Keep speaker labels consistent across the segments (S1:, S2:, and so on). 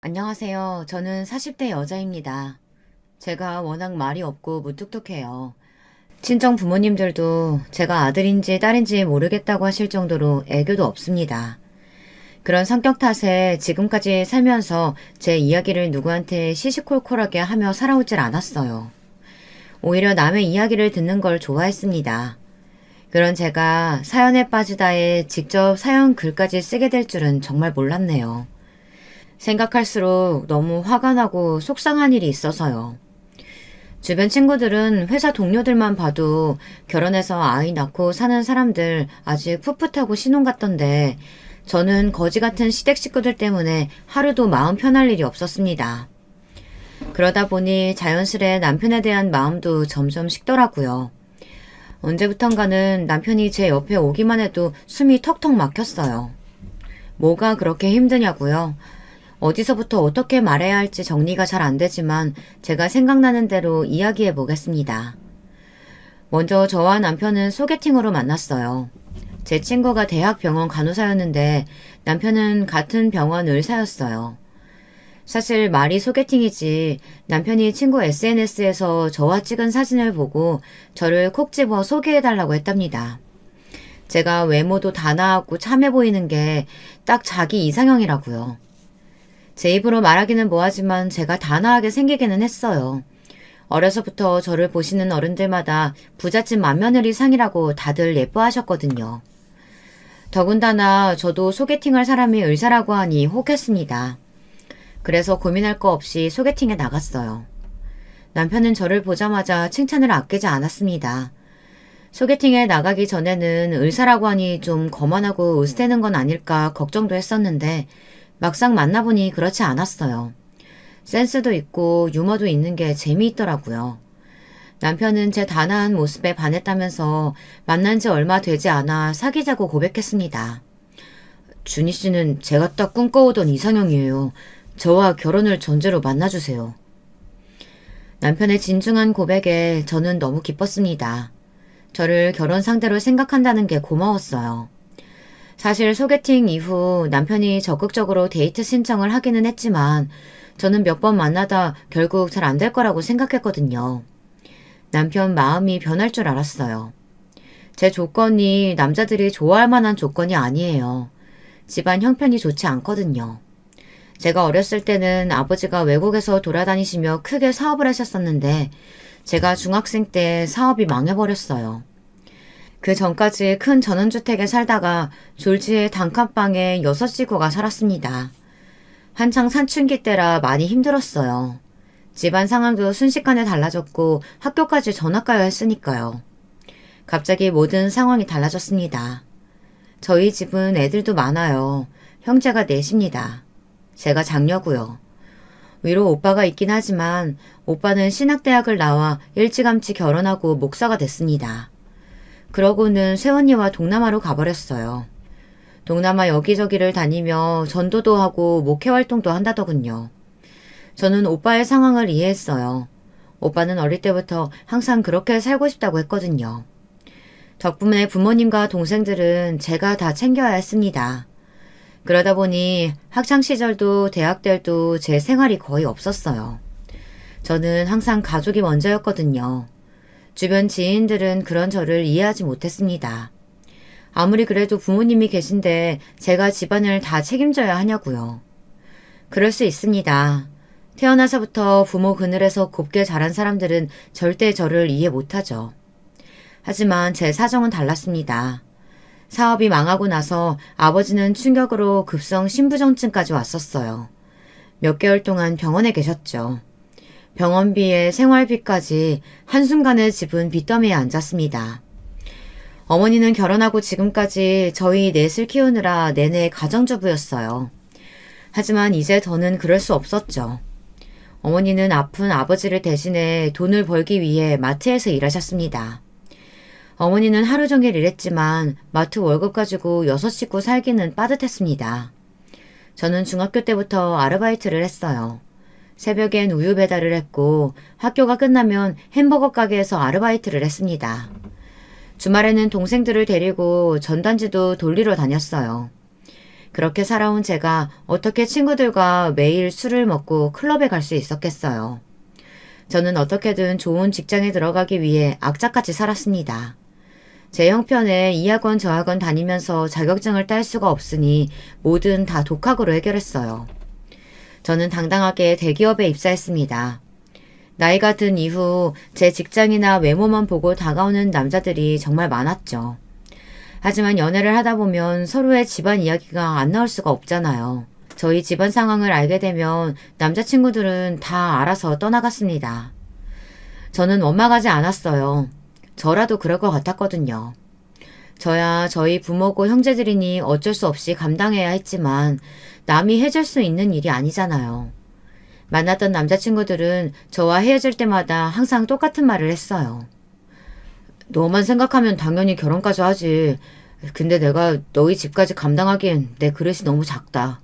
S1: 안녕하세요. 저는 40대 여자입니다. 제가 워낙 말이 없고 무뚝뚝해요. 친정 부모님들도 제가 아들인지 딸인지 모르겠다고 하실 정도로 애교도 없습니다. 그런 성격 탓에 지금까지 살면서 제 이야기를 누구한테 시시콜콜하게 하며 살아오질 않았어요. 오히려 남의 이야기를 듣는 걸 좋아했습니다. 그런 제가 사연에 빠지다에 직접 사연 글까지 쓰게 될 줄은 정말 몰랐네요. 생각할수록 너무 화가 나고 속상한 일이 있어서요. 주변 친구들은 회사 동료들만 봐도 결혼해서 아이 낳고 사는 사람들 아직 풋풋하고 신혼 같던데 저는 거지 같은 시댁 식구들 때문에 하루도 마음 편할 일이 없었습니다. 그러다 보니 자연스레 남편에 대한 마음도 점점 식더라고요. 언제부턴가는 남편이 제 옆에 오기만 해도 숨이 턱턱 막혔어요. 뭐가 그렇게 힘드냐고요? 어디서부터 어떻게 말해야 할지 정리가 잘 안 되지만 제가 생각나는 대로 이야기해 보겠습니다. 먼저 저와 남편은 소개팅으로 만났어요. 제 친구가 대학병원 간호사였는데 남편은 같은 병원 의사였어요. 사실 말이 소개팅이지 남편이 친구 SNS에서 저와 찍은 사진을 보고 저를 콕 집어 소개해달라고 했답니다. 제가 외모도 단아하고 참해 보이는 게 딱 자기 이상형이라고요. 제 입으로 말하기는 뭐하지만 제가 단아하게 생기기는 했어요. 어려서부터 저를 보시는 어른들마다 부잣집 맏며느리 상이라고 다들 예뻐하셨거든요. 더군다나 저도 소개팅할 사람이 의사라고 하니 혹했습니다. 그래서 고민할 거 없이 소개팅에 나갔어요. 남편은 저를 보자마자 칭찬을 아끼지 않았습니다. 소개팅에 나가기 전에는 의사라고 하니 좀 거만하고 으스대는 건 아닐까 걱정도 했었는데 막상 만나보니 그렇지 않았어요. 센스도 있고 유머도 있는 게 재미있더라고요. 남편은 제 단아한 모습에 반했다면서 만난 지 얼마 되지 않아 사귀자고 고백했습니다. 준희 씨는 제가 딱 꿈꿔오던 이상형이에요. 저와 결혼을 전제로 만나주세요. 남편의 진중한 고백에 저는 너무 기뻤습니다. 저를 결혼 상대로 생각한다는 게 고마웠어요. 사실 소개팅 이후 남편이 적극적으로 데이트 신청을 하기는 했지만 저는 몇 번 만나다 결국 잘 안 될 거라고 생각했거든요. 남편 마음이 변할 줄 알았어요. 제 조건이 남자들이 좋아할 만한 조건이 아니에요. 집안 형편이 좋지 않거든요. 제가 어렸을 때는 아버지가 외국에서 돌아다니시며 크게 사업을 하셨었는데 제가 중학생 때 사업이 망해버렸어요. 그 전까지 큰 전원주택에 살다가 졸지에 단칸방에 6식구가 살았습니다. 한창 사춘기 때라 많이 힘들었어요. 집안 상황도 순식간에 달라졌고 학교까지 전학 가야 했으니까요. 갑자기 모든 상황이 달라졌습니다. 저희 집은 애들도 많아요. 형제가 넷입니다. 제가 장녀고요. 위로 오빠가 있긴 하지만 오빠는 신학대학을 나와 일찌감치 결혼하고 목사가 됐습니다. 그러고는 새언니와 동남아로 가버렸어요. 동남아 여기저기를 다니며 전도도 하고 목회활동도 한다더군요. 저는 오빠의 상황을 이해했어요. 오빠는 어릴 때부터 항상 그렇게 살고 싶다고 했거든요. 덕분에 부모님과 동생들은 제가 다 챙겨야 했습니다. 그러다 보니 학창시절도 대학 때도 제 생활이 거의 없었어요. 저는 항상 가족이 먼저였거든요. 주변 지인들은 그런 저를 이해하지 못했습니다. 아무리 그래도 부모님이 계신데 제가 집안을 다 책임져야 하냐고요. 그럴 수 있습니다. 태어나서부터 부모 그늘에서 곱게 자란 사람들은 절대 저를 이해 못하죠. 하지만 제 사정은 달랐습니다. 사업이 망하고 나서 아버지는 충격으로 급성 신부전증까지 왔었어요. 몇 개월 동안 병원에 계셨죠. 병원비에 생활비까지 한순간에 집은 빚더미에 앉았습니다. 어머니는 결혼하고 지금까지 저희 넷을 키우느라 내내 가정주부였어요. 하지만 이제 더는 그럴 수 없었죠. 어머니는 아픈 아버지를 대신해 돈을 벌기 위해 마트에서 일하셨습니다. 어머니는 하루 종일 일했지만 마트 월급 가지고 6식구 살기는 빠듯했습니다. 저는 중학교 때부터 아르바이트를 했어요. 새벽엔 우유 배달을 했고 학교가 끝나면 햄버거 가게에서 아르바이트를 했습니다. 주말에는 동생들을 데리고 전단지도 돌리러 다녔어요. 그렇게 살아온 제가 어떻게 친구들과 매일 술을 먹고 클럽에 갈 수 있었겠어요. 저는 어떻게든 좋은 직장에 들어가기 위해 악착같이 살았습니다. 제 형편에 이 학원 저 학원 다니면서 자격증을 딸 수가 없으니 뭐든 다 독학으로 해결했어요. 저는 당당하게 대기업에 입사했습니다. 나이가 든 이후 제 직장이나 외모만 보고 다가오는 남자들이 정말 많았죠. 하지만 연애를 하다 보면 서로의 집안 이야기가 안 나올 수가 없잖아요. 저희 집안 상황을 알게 되면 남자친구들은 다 알아서 떠나갔습니다. 저는 원망하지 않았어요. 저라도 그럴 것 같았거든요. 저야 저희 부모고 형제들이니 어쩔 수 없이 감당해야 했지만 남이 해줄 수 있는 일이 아니잖아요. 만났던 남자친구들은 저와 헤어질 때마다 항상 똑같은 말을 했어요. 너만 생각하면 당연히 결혼까지 하지. 근데 내가 너희 집까지 감당하기엔 내 그릇이 너무 작다.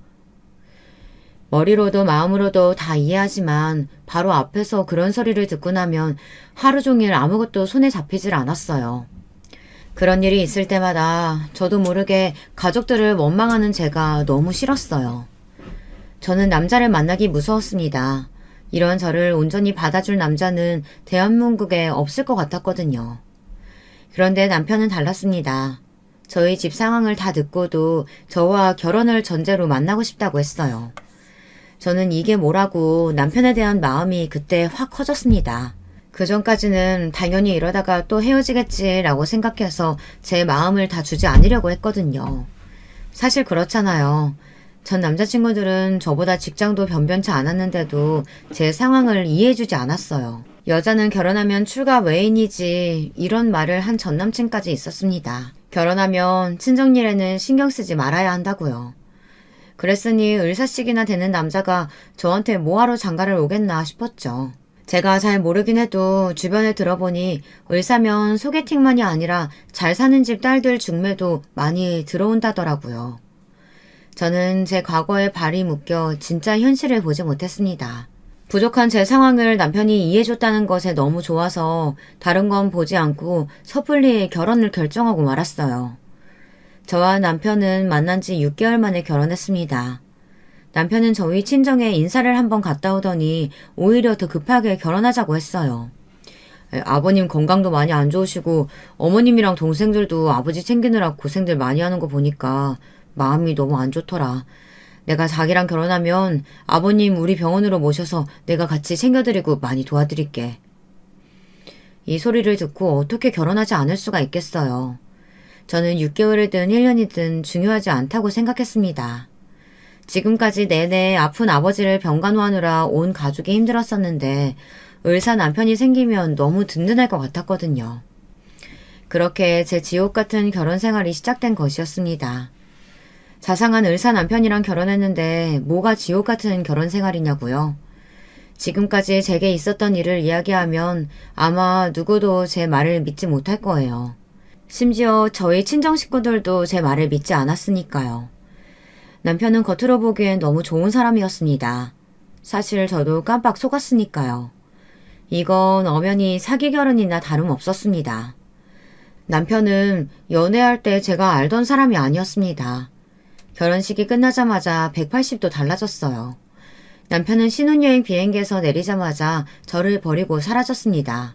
S1: 머리로도 마음으로도 다 이해하지만 바로 앞에서 그런 소리를 듣고 나면 하루 종일 아무것도 손에 잡히질 않았어요. 그런 일이 있을 때마다 저도 모르게 가족들을 원망하는 제가 너무 싫었어요. 저는 남자를 만나기 무서웠습니다. 이런 저를 온전히 받아줄 남자는 대한민국에 없을 것 같았거든요. 그런데 남편은 달랐습니다. 저희 집 상황을 다 듣고도 저와 결혼을 전제로 만나고 싶다고 했어요. 저는 이게 뭐라고 남편에 대한 마음이 그때 확 커졌습니다. 그 전까지는 당연히 이러다가 또 헤어지겠지라고 생각해서 제 마음을 다 주지 않으려고 했거든요. 사실 그렇잖아요. 전 남자친구들은 저보다 직장도 변변치 않았는데도 제 상황을 이해해주지 않았어요. 여자는 결혼하면 출가 외인이지 이런 말을 한 전남친까지 있었습니다. 결혼하면 친정일에는 신경 쓰지 말아야 한다고요. 그랬으니 을사식이나 되는 남자가 저한테 뭐하러 장가를 오겠나 싶었죠. 제가 잘 모르긴 해도 주변에 들어보니 을사면 소개팅만이 아니라 잘 사는 집 딸들 중매도 많이 들어온다더라고요. 저는 제 과거에 발이 묶여 진짜 현실을 보지 못했습니다. 부족한 제 상황을 남편이 이해해줬다는 것에 너무 좋아서 다른 건 보지 않고 섣불리 결혼을 결정하고 말았어요. 저와 남편은 만난 지 6개월 만에 결혼했습니다. 남편은 저희 친정에 인사를 한번 갔다 오더니 오히려 더 급하게 결혼하자고 했어요. 아버님 건강도 많이 안 좋으시고 어머님이랑 동생들도 아버지 챙기느라 고생들 많이 하는 거 보니까 마음이 너무 안 좋더라. 내가 자기랑 결혼하면 아버님 우리 병원으로 모셔서 내가 같이 챙겨드리고 많이 도와드릴게. 이 소리를 듣고 어떻게 결혼하지 않을 수가 있겠어요. 저는 6개월이든 1년이든 중요하지 않다고 생각했습니다. 지금까지 내내 아픈 아버지를 병간호하느라 온 가족이 힘들었었는데 을사 남편이 생기면 너무 든든할 것 같았거든요. 그렇게 제 지옥 같은 결혼 생활이 시작된 것이었습니다. 자상한 을사 남편이랑 결혼했는데 뭐가 지옥 같은 결혼 생활이냐고요. 지금까지 제게 있었던 일을 이야기하면 아마 누구도 제 말을 믿지 못할 거예요. 심지어 저희 친정 식구들도 제 말을 믿지 않았으니까요. 남편은 겉으로 보기엔 너무 좋은 사람이었습니다. 사실 저도 깜빡 속았으니까요. 이건 엄연히 사기 결혼이나 다름없었습니다. 남편은 연애할 때 제가 알던 사람이 아니었습니다. 결혼식이 끝나자마자 180도 달라졌어요. 남편은 신혼여행 비행기에서 내리자마자 저를 버리고 사라졌습니다.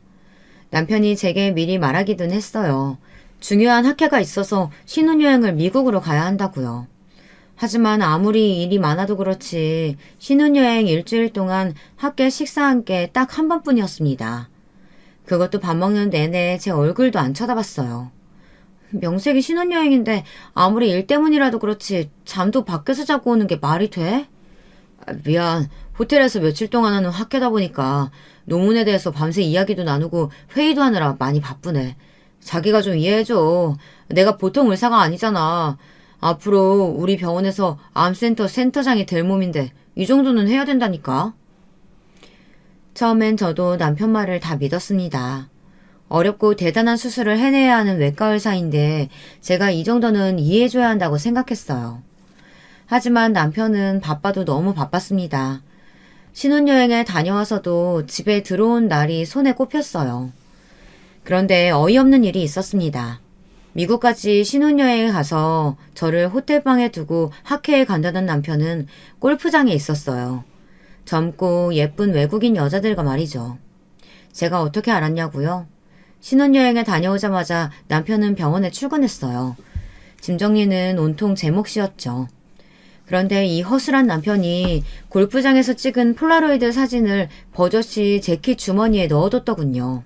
S1: 남편이 제게 미리 말하기는 했어요. 중요한 학회가 있어서 신혼여행을 미국으로 가야 한다고요. 하지만 아무리 일이 많아도 그렇지 신혼여행 일주일 동안 학회 식사한 게 딱 한 번뿐이었습니다. 그것도 밥 먹는 내내 제 얼굴도 안 쳐다봤어요. 명색이 신혼여행인데 아무리 일 때문이라도 그렇지 잠도 밖에서 자고 오는 게 말이 돼? 미안. 호텔에서 며칠 동안 하는 학회다 보니까 논문에 대해서 밤새 이야기도 나누고 회의도 하느라 많이 바쁘네. 자기가 좀 이해해줘. 내가 보통 의사가 아니잖아. 앞으로 우리 병원에서 암센터 센터장이 될 몸인데 이 정도는 해야 된다니까. 처음엔 저도 남편 말을 다 믿었습니다. 어렵고 대단한 수술을 해내야 하는 외과 의사인데 제가 이 정도는 이해해줘야 한다고 생각했어요. 하지만 남편은 바빠도 너무 바빴습니다. 신혼여행에 다녀와서도 집에 들어온 날이 손에 꼽혔어요. 그런데 어이없는 일이 있었습니다. 미국까지 신혼여행에 가서 저를 호텔방에 두고 학회에 간다던 남편은 골프장에 있었어요. 젊고 예쁜 외국인 여자들과 말이죠. 제가 어떻게 알았냐고요? 신혼여행에 다녀오자마자 남편은 병원에 출근했어요. 짐 정리는 온통 제 몫이었죠. 그런데 이 허술한 남편이 골프장에서 찍은 폴라로이드 사진을 버젓이 재킷 주머니에 넣어뒀더군요.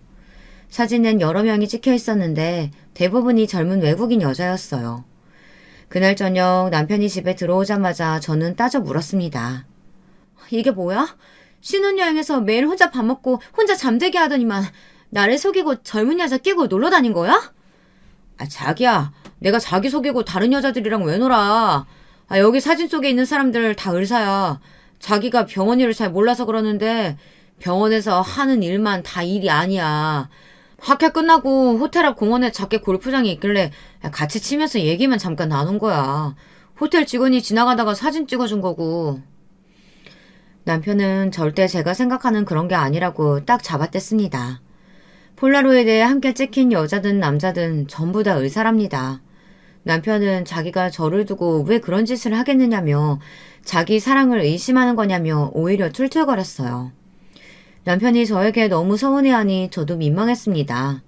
S1: 사진엔 여러 명이 찍혀 있었는데 대부분이 젊은 외국인 여자였어요. 그날 저녁 남편이 집에 들어오자마자 저는 따져 물었습니다. 이게 뭐야? 신혼여행에서 매일 혼자 밥 먹고 혼자 잠들게 하더니만 나를 속이고 젊은 여자 끼고 놀러 다닌 거야? 자기야, 내가 자기 속이고 다른 여자들이랑 왜 놀아? 여기 사진 속에 있는 사람들 다 의사야. 자기가 병원 일을 잘 몰라서 그러는데 병원에서 하는 일만 다 일이 아니야. 학회 끝나고 호텔 앞 공원에 작게 골프장이 있길래 같이 치면서 얘기만 잠깐 나눈 거야. 호텔 직원이 지나가다가 사진 찍어준 거고. 남편은 절대 제가 생각하는 그런 게 아니라고 딱 잡아댔습니다. 폴라로이드에 함께 찍힌 여자든 남자든 전부 다 의사랍니다. 남편은 자기가 저를 두고 왜 그런 짓을 하겠느냐며 자기 사랑을 의심하는 거냐며 오히려 툴툴거렸어요. 남편이 저에게 너무 서운해하니 저도 민망했습니다.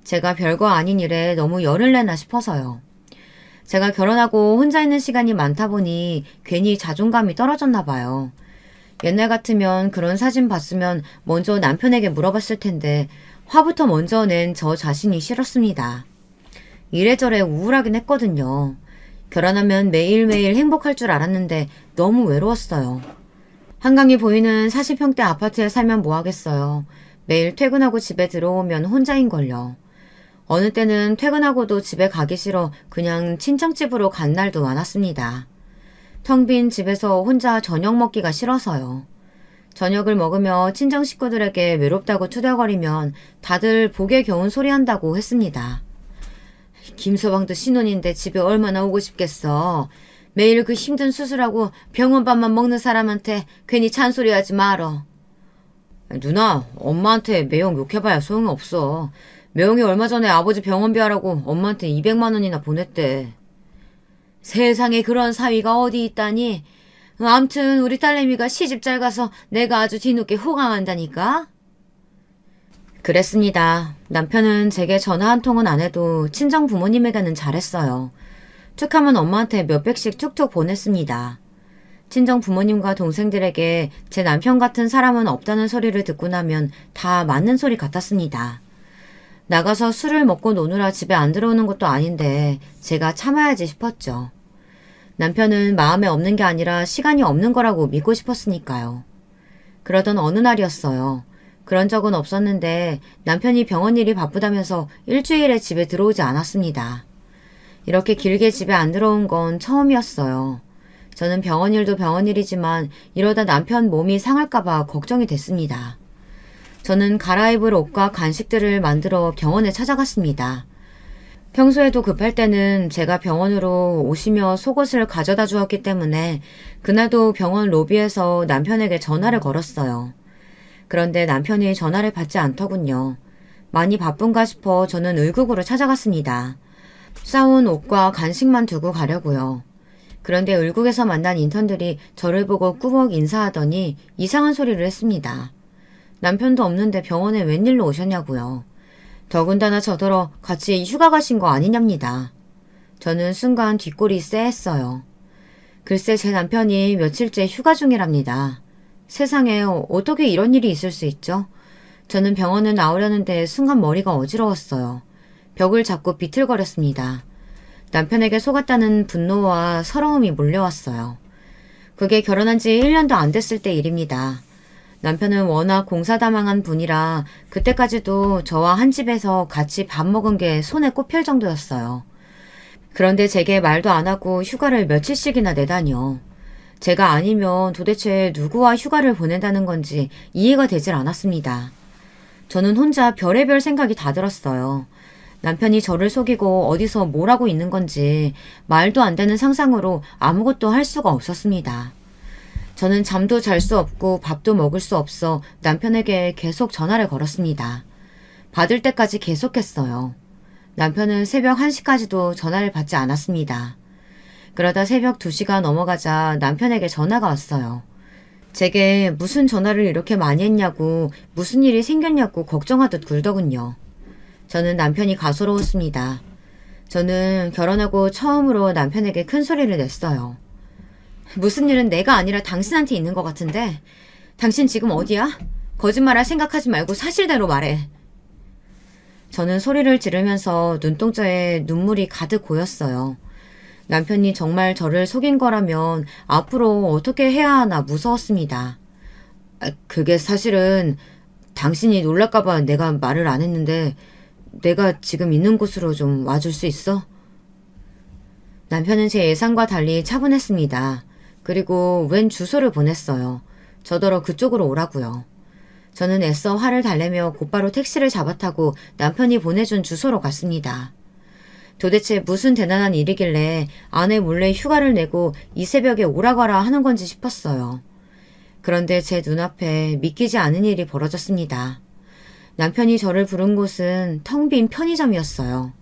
S1: 제가 별거 아닌 일에 너무 열을 내나 싶어서요. 제가 결혼하고 혼자 있는 시간이 많다 보니 괜히 자존감이 떨어졌나 봐요. 옛날 같으면 그런 사진 봤으면 먼저 남편에게 물어봤을 텐데 화부터 먼저 낸 저 자신이 싫었습니다. 이래저래 우울하긴 했거든요. 결혼하면 매일매일 행복할 줄 알았는데 너무 외로웠어요. 한강이 보이는 40평대 아파트에 살면 뭐하겠어요. 매일 퇴근하고 집에 들어오면 혼자인걸요. 어느 때는 퇴근하고도 집에 가기 싫어 그냥 친정집으로 간 날도 많았습니다. 텅 빈 집에서 혼자 저녁 먹기가 싫어서요. 저녁을 먹으며 친정 식구들에게 외롭다고 투덜거리면 다들 복에 겨운 소리 한다고 했습니다. 김서방도 신혼인데 집에 얼마나 오고 싶겠어. 매일 그 힘든 수술하고 병원밥만 먹는 사람한테 괜히 잔소리하지 말어. 누나, 엄마한테 매형 욕해봐야 소용없어. 매형이 얼마 전에 아버지 병원비 하라고 엄마한테 200만 원이나 보냈대. 세상에 그런 사위가 어디 있다니. 암튼 우리 딸내미가 시집 잘 가서 내가 아주 뒤늦게 호강한다니까. 그랬습니다. 남편은 제게 전화 한 통은 안 해도 친정 부모님에게는 잘했어요. 툭하면 엄마한테 몇백씩 툭툭 보냈습니다. 친정 부모님과 동생들에게 제 남편 같은 사람은 없다는 소리를 듣고 나면 다 맞는 소리 같았습니다. 나가서 술을 먹고 노느라 집에 안 들어오는 것도 아닌데 제가 참아야지 싶었죠. 남편은 마음에 없는 게 아니라 시간이 없는 거라고 믿고 싶었으니까요. 그러던 어느 날이었어요. 그런 적은 없었는데 남편이 병원 일이 바쁘다면서 일주일에 집에 들어오지 않았습니다. 이렇게 길게 집에 안 들어온 건 처음이었어요. 저는 병원 일도 병원 일이지만 이러다 남편 몸이 상할까봐 걱정이 됐습니다. 저는 갈아입을 옷과 간식들을 만들어 병원에 찾아갔습니다. 평소에도 급할 때는 제가 병원으로 오시며 속옷을 가져다 주었기 때문에 그날도 병원 로비에서 남편에게 전화를 걸었어요. 그런데 남편이 전화를 받지 않더군요. 많이 바쁜가 싶어 저는 의국으로 찾아갔습니다. 싸온 옷과 간식만 두고 가려고요. 그런데 의국에서 만난 인턴들이 저를 보고 꾸벅 인사하더니 이상한 소리를 했습니다. 남편도 없는데 병원에 웬일로 오셨냐고요. 더군다나 저더러 같이 휴가 가신 거 아니냐입니다. 저는 순간 뒷골이 쎄했어요. 글쎄 제 남편이 며칠째 휴가 중이랍니다. 세상에 어떻게 이런 일이 있을 수 있죠? 저는 병원을 나오려는데 순간 머리가 어지러웠어요. 벽을 잡고 비틀거렸습니다. 남편에게 속았다는 분노와 서러움이 몰려왔어요. 그게 결혼한 지 1년도 안 됐을 때 일입니다. 남편은 워낙 공사다망한 분이라 그때까지도 저와 한 집에서 같이 밥 먹은 게 손에 꼽힐 정도였어요. 그런데 제게 말도 안 하고 휴가를 며칠씩이나 내다니요. 제가 아니면 도대체 누구와 휴가를 보낸다는 건지 이해가 되질 않았습니다. 저는 혼자 별의별 생각이 다 들었어요. 남편이 저를 속이고 어디서 뭘 하고 있는 건지 말도 안 되는 상상으로 아무것도 할 수가 없었습니다. 저는 잠도 잘 수 없고 밥도 먹을 수 없어 남편에게 계속 전화를 걸었습니다. 받을 때까지 계속했어요. 남편은 새벽 1시까지도 전화를 받지 않았습니다. 그러다 새벽 2시가 넘어가자 남편에게 전화가 왔어요. 제게 무슨 전화를 이렇게 많이 했냐고, 무슨 일이 생겼냐고 걱정하듯 굴더군요. 저는 남편이 가소로웠습니다. 저는 결혼하고 처음으로 남편에게 큰 소리를 냈어요. 무슨 일은 내가 아니라 당신한테 있는 것 같은데, 당신 지금 어디야? 거짓말할 생각하지 말고 사실대로 말해. 저는 소리를 지르면서 눈동자에 눈물이 가득 고였어요. 남편이 정말 저를 속인 거라면 앞으로 어떻게 해야 하나 무서웠습니다. 그게 사실은 당신이 놀랄까봐 내가 말을 안 했는데 내가 지금 있는 곳으로 좀 와줄 수 있어? 남편은 제 예상과 달리 차분했습니다. 그리고 웬 주소를 보냈어요. 저더러 그쪽으로 오라고요. 저는 애써 화를 달래며 곧바로 택시를 잡아타고 남편이 보내준 주소로 갔습니다. 도대체 무슨 대단한 일이길래 아내 몰래 휴가를 내고 이 새벽에 오라가라 하는 건지 싶었어요. 그런데 제 눈앞에 믿기지 않은 일이 벌어졌습니다. 남편이 저를 부른 곳은 텅 빈 편의점이었어요.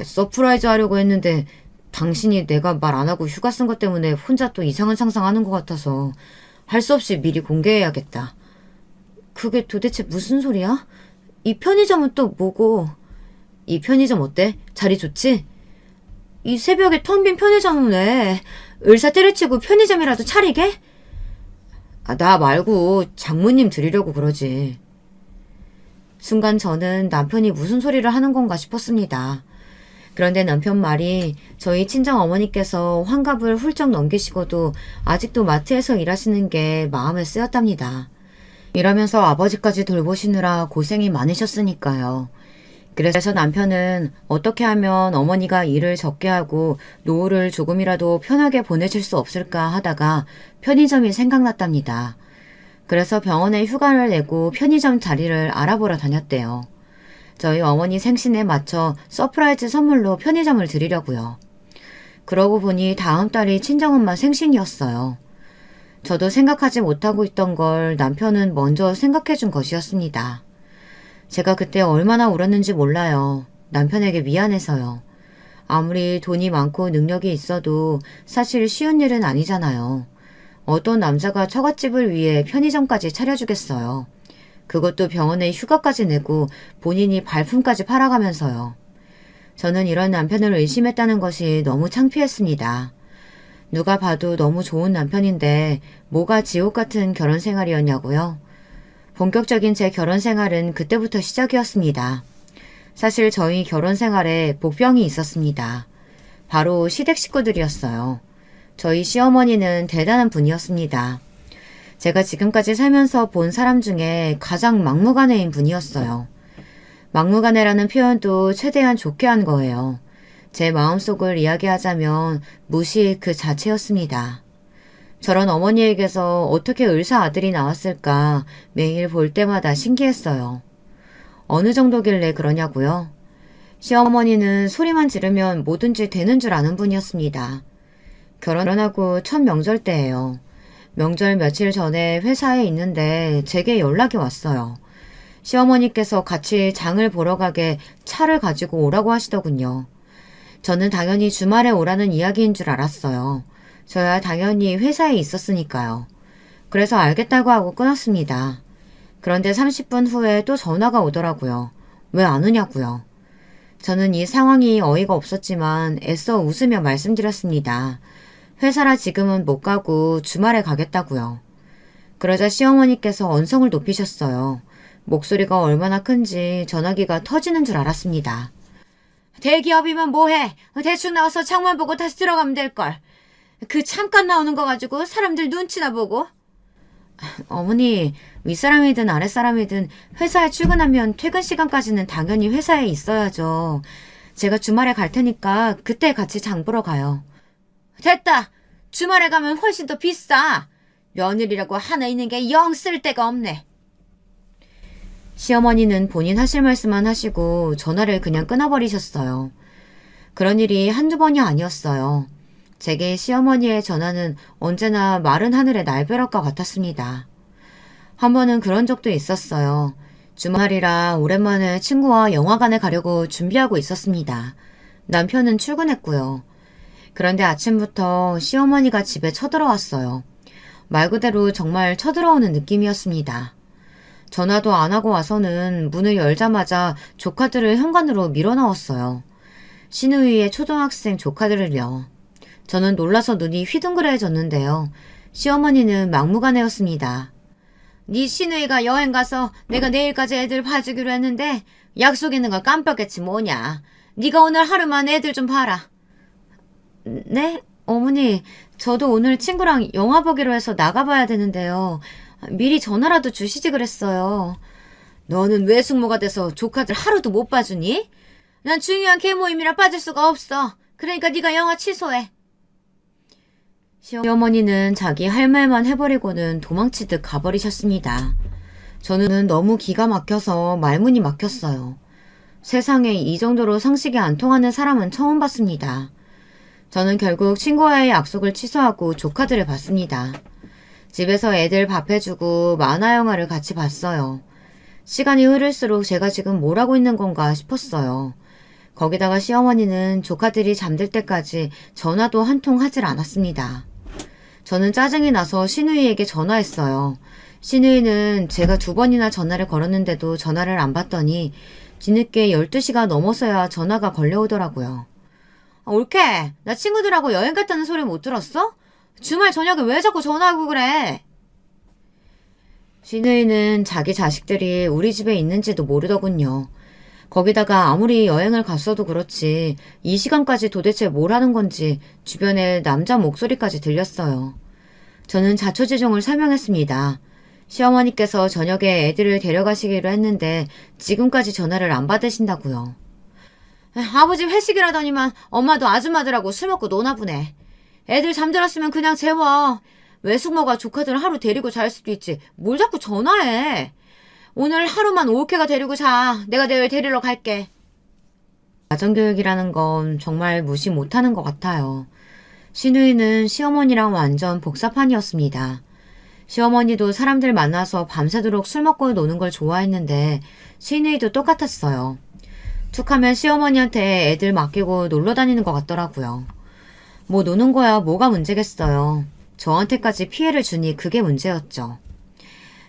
S1: 서프라이즈 하려고 했는데 당신이 내가 말 안 하고 휴가 쓴 것 때문에 혼자 또 이상한 상상하는 것 같아서 할 수 없이 미리 공개해야겠다. 그게 도대체 무슨 소리야? 이 편의점은 또 뭐고? 이 편의점 어때? 자리 좋지? 이 새벽에 텅 빈 편의점은 왜? 을사 때려치고 편의점이라도 차리게? 나 말고 장모님 드리려고 그러지. 순간 저는 남편이 무슨 소리를 하는 건가 싶었습니다. 그런데 남편 말이 저희 친정 어머니께서 환갑을 훌쩍 넘기시고도 아직도 마트에서 일하시는 게 마음에 쓰였답니다. 일하면서 아버지까지 돌보시느라 고생이 많으셨으니까요. 그래서 남편은 어떻게 하면 어머니가 일을 적게 하고 노후를 조금이라도 편하게 보내실 수 없을까 하다가 편의점이 생각났답니다. 그래서 병원에 휴가를 내고 편의점 자리를 알아보러 다녔대요. 저희 어머니 생신에 맞춰 서프라이즈 선물로 편의점을 드리려고요. 그러고 보니 다음 달이 친정엄마 생신이었어요. 저도 생각하지 못하고 있던 걸 남편은 먼저 생각해 준 것이었습니다. 제가 그때 얼마나 울었는지 몰라요. 남편에게 미안해서요. 아무리 돈이 많고 능력이 있어도 사실 쉬운 일은 아니잖아요. 어떤 남자가 처갓집을 위해 편의점까지 차려주겠어요. 그것도 병원에 휴가까지 내고 본인이 발품까지 팔아가면서요. 저는 이런 남편을 의심했다는 것이 너무 창피했습니다. 누가 봐도 너무 좋은 남편인데 뭐가 지옥 같은 결혼 생활이었냐고요? 본격적인 제 결혼 생활은 그때부터 시작이었습니다. 사실 저희 결혼 생활에 복병이 있었습니다. 바로 시댁 식구들이었어요. 저희 시어머니는 대단한 분이었습니다. 제가 지금까지 살면서 본 사람 중에 가장 막무가내인 분이었어요. 막무가내라는 표현도 최대한 좋게 한 거예요. 제 마음속을 이야기하자면 무시 그 자체였습니다. 저런 어머니에게서 어떻게 의사 아들이 나왔을까 매일 볼 때마다 신기했어요. 어느 정도길래 그러냐고요? 시어머니는 소리만 지르면 뭐든지 되는 줄 아는 분이었습니다. 결혼하고 첫 명절 때예요. 명절 며칠 전에 회사에 있는데 제게 연락이 왔어요. 시어머니께서 같이 장을 보러 가게 차를 가지고 오라고 하시더군요. 저는 당연히 주말에 오라는 이야기인 줄 알았어요. 저야 당연히 회사에 있었으니까요. 그래서 알겠다고 하고 끊었습니다. 그런데 30분 후에 또 전화가 오더라고요. 왜 안 오냐고요. 저는 이 상황이 어이가 없었지만 애써 웃으며 말씀드렸습니다. 회사라 지금은 못 가고 주말에 가겠다고요. 그러자 시어머니께서 언성을 높이셨어요. 목소리가 얼마나 큰지 전화기가 터지는 줄 알았습니다. 대기업이면 뭐해? 대충 나와서 창만 보고 다시 들어가면 될걸. 그 잠깐 나오는 거 가지고 사람들 눈치나 보고. 어머니, 윗사람이든 아랫사람이든 회사에 출근하면 퇴근 시간까지는 당연히 회사에 있어야죠. 제가 주말에 갈 테니까 그때 같이 장 보러 가요. 됐다. 주말에 가면 훨씬 더 비싸. 며느리라고 하나 있는 게 영 쓸데가 없네. 시어머니는 본인 하실 말씀만 하시고 전화를 그냥 끊어버리셨어요. 그런 일이 한두 번이 아니었어요. 제게 시어머니의 전화는 언제나 마른 하늘의 날벼락과 같았습니다. 한 번은 그런 적도 있었어요. 주말이라 오랜만에 친구와 영화관에 가려고 준비하고 있었습니다. 남편은 출근했고요. 그런데 아침부터 시어머니가 집에 쳐들어왔어요. 말 그대로 정말 쳐들어오는 느낌이었습니다. 전화도 안 하고 와서는 문을 열자마자 조카들을 현관으로 밀어넣었어요. 시누이의 초등학생 조카들을요. 저는 놀라서 눈이 휘둥그레졌는데요. 시어머니는 막무가내였습니다. 네 시누이가 여행 가서 내가 내일까지 애들 봐주기로 했는데 약속 있는 걸 깜빡했지 뭐냐. 네가 오늘 하루만 애들 좀 봐라. 네? 어머니, 저도 오늘 친구랑 영화 보기로 해서 나가봐야 되는데요. 미리 전화라도 주시지 그랬어요. 너는 왜 숙모가 돼서 조카들 하루도 못 봐주니? 난 중요한 계모임이라 빠질 수가 없어. 그러니까 네가 영화 취소해. 시어머니는 자기 할 말만 해버리고는 도망치듯 가버리셨습니다. 저는 너무 기가 막혀서 말문이 막혔어요. 세상에 이 정도로 상식이 안 통하는 사람은 처음 봤습니다. 저는 결국 친구와의 약속을 취소하고 조카들을 봤습니다. 집에서 애들 밥 해주고 만화 영화를 같이 봤어요. 시간이 흐를수록 제가 지금 뭘 하고 있는 건가 싶었어요. 거기다가 시어머니는 조카들이 잠들 때까지 전화도 한 통 하질 않았습니다. 저는 짜증이 나서 시누이에게 전화했어요. 시누이는 제가 2번이나 전화를 걸었는데도 전화를 안 받더니 뒤늦게 12시가 넘어서야 전화가 걸려오더라고요. 올케, 나 친구들하고 여행 갔다는 소리 못 들었어? 주말 저녁에 왜 자꾸 전화하고 그래? 시누이는 자기 자식들이 우리 집에 있는지도 모르더군요. 거기다가 아무리 여행을 갔어도 그렇지 이 시간까지 도대체 뭘 하는 건지 주변에 남자 목소리까지 들렸어요. 저는 자초지종을 설명했습니다. 시어머니께서 저녁에 애들을 데려가시기로 했는데 지금까지 전화를 안 받으신다고요. 아버지 회식이라더니만 엄마도 아줌마들하고 술 먹고 노나 보네. 애들 잠들었으면 그냥 재워. 외숙모가 조카들 하루 데리고 잘 수도 있지. 뭘 자꾸 전화해. 오늘 하루만 올케가 데리고 자. 내가 내일 데리러 갈게. 가정교육이라는 건 정말 무시 못하는 것 같아요. 시누이는 시어머니랑 완전 복사판이었습니다. 시어머니도 사람들 만나서 밤새도록 술 먹고 노는 걸 좋아했는데 시누이도 똑같았어요. 툭하면 시어머니한테 애들 맡기고 놀러 다니는 것 같더라고요. 뭐 노는 거야 뭐가 문제겠어요. 저한테까지 피해를 주니 그게 문제였죠.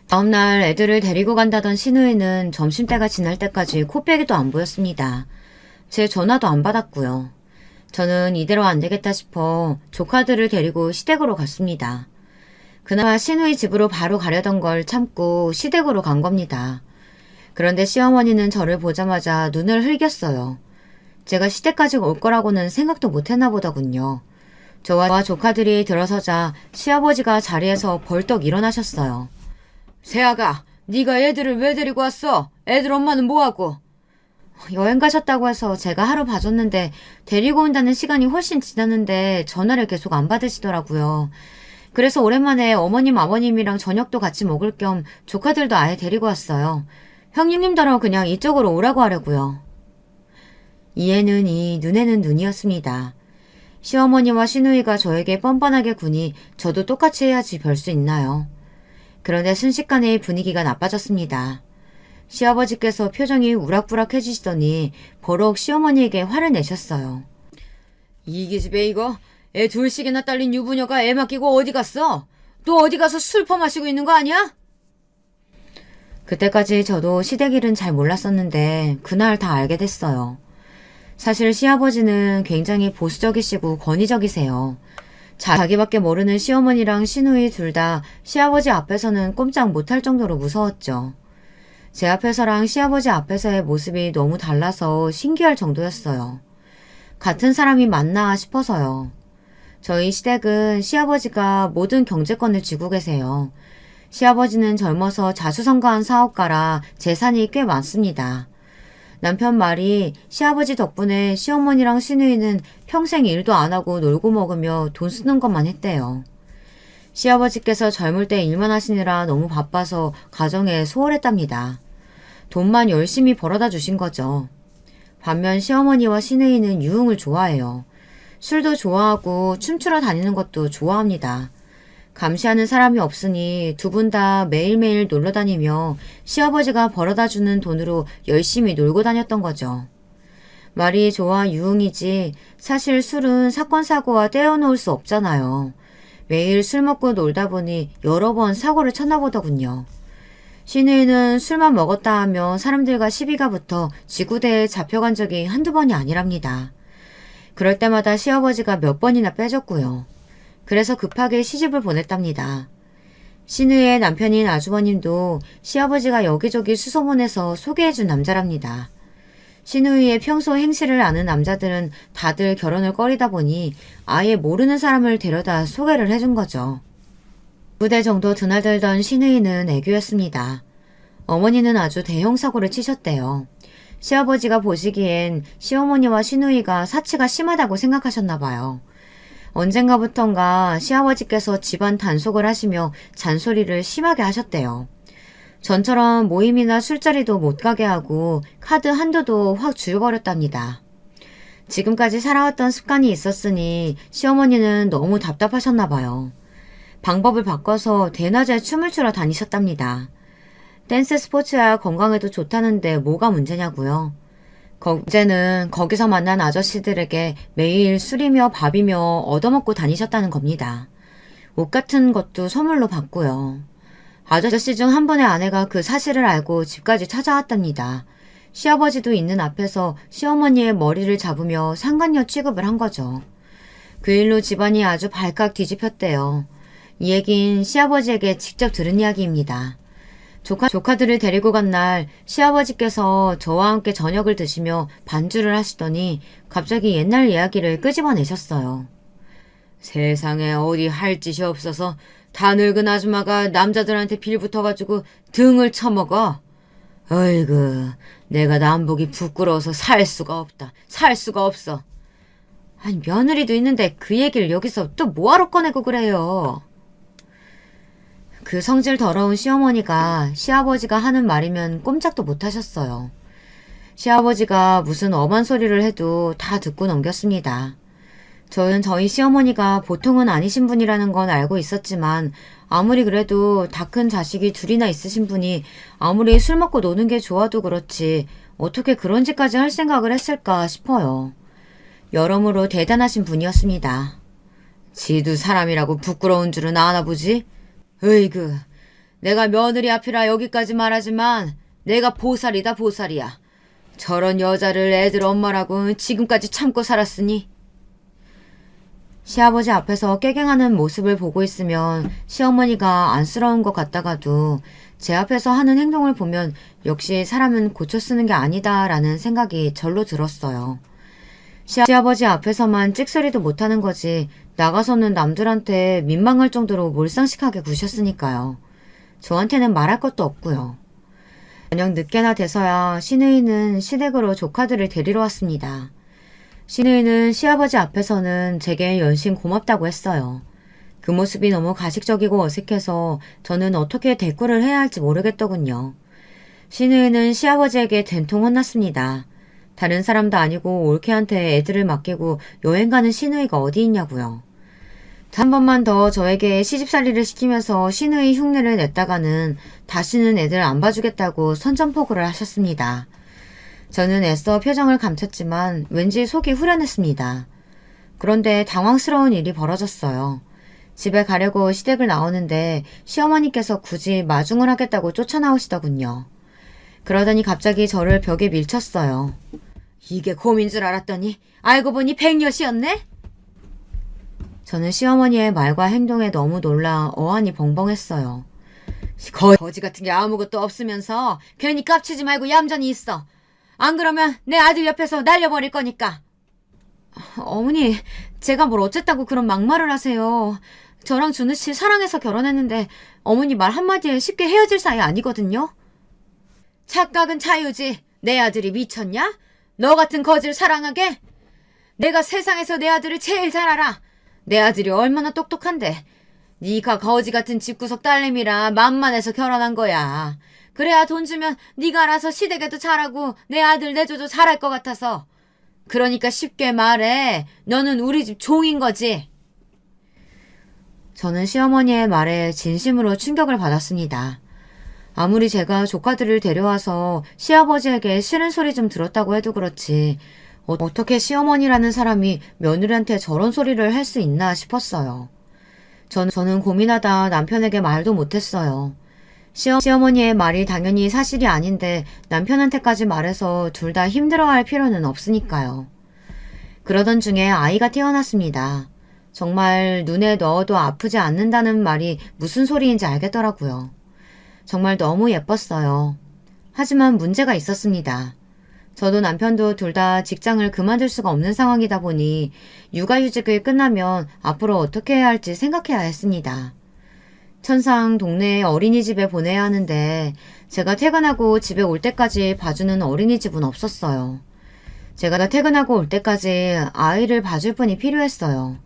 S1: 다음날 애들을 데리고 간다던 시누이는 점심때가 지날 때까지 코빼기도 안 보였습니다. 제 전화도 안 받았고요. 저는 이대로 안 되겠다 싶어 조카들을 데리고 시댁으로 갔습니다. 그나마 시누이 집으로 바로 가려던 걸 참고 시댁으로 간 겁니다. 그런데 시어머니는 저를 보자마자 눈을 흘겼어요. 제가 시댁까지 올 거라고는 생각도 못했나 보더군요. 저와 조카들이 들어서자 시아버지가 자리에서 벌떡 일어나셨어요. 새아가, 네가 애들을 왜 데리고 왔어? 애들 엄마는 뭐하고? 여행 가셨다고 해서 제가 하루 봐줬는데 데리고 온다는 시간이 훨씬 지났는데 전화를 계속 안 받으시더라고요. 그래서 오랜만에 어머님 아버님이랑 저녁도 같이 먹을 겸 조카들도 아예 데리고 왔어요. 형님님더러 그냥 이쪽으로 오라고 하려고요. 이에는 이, 눈에는 눈이었습니다. 시어머니와 시누이가 저에게 뻔뻔하게 구니 저도 똑같이 해야지 별 수 있나요? 그런데 순식간에 분위기가 나빠졌습니다. 시아버지께서 표정이 우락부락해지시더니 버럭 시어머니에게 화를 내셨어요. 이 기집애 이거 애 둘씩이나 딸린 유부녀가 애 맡기고 어디 갔어? 또 어디 가서 술 퍼마시고 있는 거 아니야? 그때까지 저도 시댁 일은 잘 몰랐었는데 그날 다 알게 됐어요. 사실 시아버지는 굉장히 보수적이시고 권위적이세요. 자기밖에 모르는 시어머니랑 시누이 둘 다 시아버지 앞에서는 꼼짝 못할 정도로 무서웠죠. 제 앞에서랑 시아버지 앞에서의 모습이 너무 달라서 신기할 정도였어요. 같은 사람이 맞나 싶어서요. 저희 시댁은 시아버지가 모든 경제권을 쥐고 계세요. 시아버지는 젊어서 자수성가한 사업가라 재산이 꽤 많습니다. 남편 말이 시아버지 덕분에 시어머니랑 시누이는 평생 일도 안 하고 놀고 먹으며 돈 쓰는 것만 했대요. 시아버지께서 젊을 때 일만 하시느라 너무 바빠서 가정에 소홀했답니다. 돈만 열심히 벌어다 주신 거죠. 반면 시어머니와 시누이는 유흥을 좋아해요. 술도 좋아하고 춤추러 다니는 것도 좋아합니다. 감시하는 사람이 없으니 두 분 다 매일매일 놀러 다니며 시아버지가 벌어다 주는 돈으로 열심히 놀고 다녔던 거죠. 말이 좋아 유흥이지 사실 술은 사건 사고와 떼어놓을 수 없잖아요. 매일 술 먹고 놀다 보니 여러 번 사고를 쳤나 보더군요. 시누이는 술만 먹었다 하며 사람들과 시비가 붙어 지구대에 잡혀간 적이 한두 번이 아니랍니다. 그럴 때마다 시아버지가 몇 번이나 빼줬고요. 그래서 급하게 시집을 보냈답니다. 시누이의 남편인 아주버님도 시아버지가 여기저기 수소문해서 소개해준 남자랍니다. 시누이의 평소 행실을 아는 남자들은 다들 결혼을 꺼리다 보니 아예 모르는 사람을 데려다 소개를 해준 거죠. 9대 정도 드나들던 시누이는 애교였습니다. 어머니는 아주 대형 사고를 치셨대요. 시아버지가 보시기엔 시어머니와 시누이가 사치가 심하다고 생각하셨나 봐요. 언젠가부턴가 시아버지께서 집안 단속을 하시며 잔소리를 심하게 하셨대요. 전처럼 모임이나 술자리도 못 가게 하고 카드 한도도 확 줄여버렸답니다. 지금까지 살아왔던 습관이 있었으니 시어머니는 너무 답답하셨나 봐요. 방법을 바꿔서 대낮에 춤을 추러 다니셨답니다. 댄스 스포츠야 건강에도 좋다는데 뭐가 문제냐고요. 문제는 거기서 만난 아저씨들에게 매일 술이며 밥이며 얻어먹고 다니셨다는 겁니다. 옷 같은 것도 선물로 받고요. 아저씨 중 한 분의 아내가 그 사실을 알고 집까지 찾아왔답니다. 시아버지도 있는 앞에서 시어머니의 머리를 잡으며 상간녀 취급을 한 거죠. 그 일로 집안이 아주 발칵 뒤집혔대요. 이 얘긴 시아버지에게 직접 들은 이야기입니다. 조카들을 데리고 간 날 시아버지께서 저와 함께 저녁을 드시며 반주를 하시더니 갑자기 옛날 이야기를 끄집어내셨어요. 세상에 어디 할 짓이 없어서 다 늙은 아줌마가 남자들한테 빌붙어가지고 등을 쳐먹어. 어이구, 내가 남복이 부끄러워서 살 수가 없다. 살 수가 없어. 아니, 며느리도 있는데 그 얘기를 여기서 또 뭐하러 꺼내고 그래요. 그 성질 더러운 시어머니가 시아버지가 하는 말이면 꼼짝도 못하셨어요. 시아버지가 무슨 엄한 소리를 해도 다 듣고 넘겼습니다. 저는 저희 시어머니가 보통은 아니신 분이라는 건 알고 있었지만 아무리 그래도 다 큰 자식이 둘이나 있으신 분이 아무리 술 먹고 노는 게 좋아도 그렇지 어떻게 그런 짓까지 할 생각을 했을까 싶어요. 여러모로 대단하신 분이었습니다. 지도 사람이라고 부끄러운 줄은 아나 보지? 으이그, 내가 며느리 앞이라 여기까지 말하지만 내가 보살이다 보살이야. 저런 여자를 애들 엄마라고 지금까지 참고 살았으니. 시아버지 앞에서 깨갱하는 모습을 보고 있으면 시어머니가 안쓰러운 것 같다가도 제 앞에서 하는 행동을 보면 역시 사람은 고쳐 쓰는 게 아니다라는 생각이 절로 들었어요. 시아버지 앞에서만 찍소리도 못하는 거지 나가서는 남들한테 민망할 정도로 몰상식하게 구셨으니까요. 저한테는 말할 것도 없고요. 저녁 늦게나 돼서야 시누이는 시댁으로 조카들을 데리러 왔습니다. 시누이는 시아버지 앞에서는 제게 연신 고맙다고 했어요. 그 모습이 너무 가식적이고 어색해서 저는 어떻게 대꾸를 해야 할지 모르겠더군요. 시누이는 시아버지에게 된통 혼났습니다. 다른 사람도 아니고 올케한테 애들을 맡기고 여행 가는 시누이가 어디 있냐고요. 한 번만 더 저에게 시집살이를 시키면서 시누이 흉내를 냈다가는 다시는 애들 안 봐주겠다고 선전포고를 하셨습니다. 저는 애써 표정을 감췄지만 왠지 속이 후련했습니다. 그런데 당황스러운 일이 벌어졌어요. 집에 가려고 시댁을 나오는데 시어머니께서 굳이 마중을 하겠다고 쫓아나오시더군요. 그러더니 갑자기 저를 벽에 밀쳤어요. 이게 곰인 줄 알았더니 알고 보니 백녀시였네? 저는 시어머니의 말과 행동에 너무 놀라 어안이 벙벙했어요. 거지 같은 게 아무것도 없으면서 괜히 깝치지 말고 얌전히 있어. 안 그러면 내 아들 옆에서 날려버릴 거니까. 어머니, 제가 뭘 어쨌다고 그런 막말을 하세요. 저랑 준우 씨 사랑해서 결혼했는데 어머니 말 한마디에 쉽게 헤어질 사이 아니거든요. 착각은 자유지. 내 아들이 미쳤냐? 너 같은 거지를 사랑하게? 내가 세상에서 내 아들을 제일 잘 알아. 내 아들이 얼마나 똑똑한데. 네가 거지 같은 집구석 딸내미라 만만해서 결혼한 거야. 그래야 돈 주면 네가 알아서 시댁에도 잘하고 내 아들 내줘도 잘할 것 같아서. 그러니까 쉽게 말해. 너는 우리 집 종인 거지. 저는 시어머니의 말에 진심으로 충격을 받았습니다. 아무리 제가 조카들을 데려와서 시아버지에게 싫은 소리 좀 들었다고 해도 그렇지 어떻게 시어머니라는 사람이 며느리한테 저런 소리를 할 수 있나 싶었어요. 저는 고민하다 남편에게 말도 못했어요. 시어머니의 말이 당연히 사실이 아닌데 남편한테까지 말해서 둘 다 힘들어할 필요는 없으니까요. 그러던 중에 아이가 태어났습니다. 정말 눈에 넣어도 아프지 않는다는 말이 무슨 소리인지 알겠더라고요. 정말 너무 예뻤어요. 하지만 문제가 있었습니다. 저도 남편도 둘 다 직장을 그만둘 수가 없는 상황이다 보니 육아휴직을 끝나면 앞으로 어떻게 해야 할지 생각해야 했습니다. 천상 동네의 어린이집에 보내야 하는데 제가 퇴근하고 집에 올 때까지 봐주는 어린이집은 없었어요. 제가 다 퇴근하고 올 때까지 아이를 봐줄 분이 필요했어요.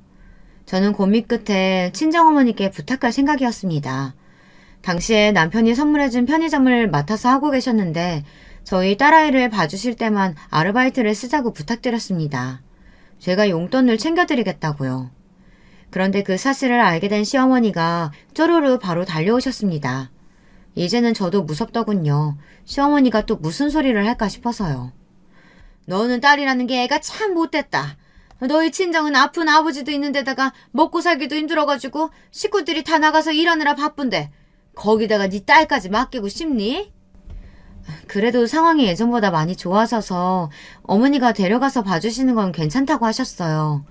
S1: 저는 고민 끝에 친정어머니께 부탁할 생각이었습니다. 당시에 남편이 선물해준 편의점을 맡아서 하고 계셨는데 저희 딸아이를 봐주실 때만 아르바이트를 쓰자고 부탁드렸습니다. 제가 용돈을 챙겨드리겠다고요. 그런데 그 사실을 알게 된 시어머니가 쪼르르 바로 달려오셨습니다. 이제는 저도 무섭더군요. 시어머니가 또 무슨 소리를 할까 싶어서요. 너는 딸이라는 게 애가 참 못됐다. 너희 친정은 아픈 아버지도 있는데다가 먹고 살기도 힘들어가지고 식구들이 다 나가서 일하느라 바쁜데 거기다가 네 딸까지 맡기고 싶니? 그래도 상황이 예전보다 많이 좋아져서 어머니가 데려가서 봐주시는 건 괜찮다고 하셨어요.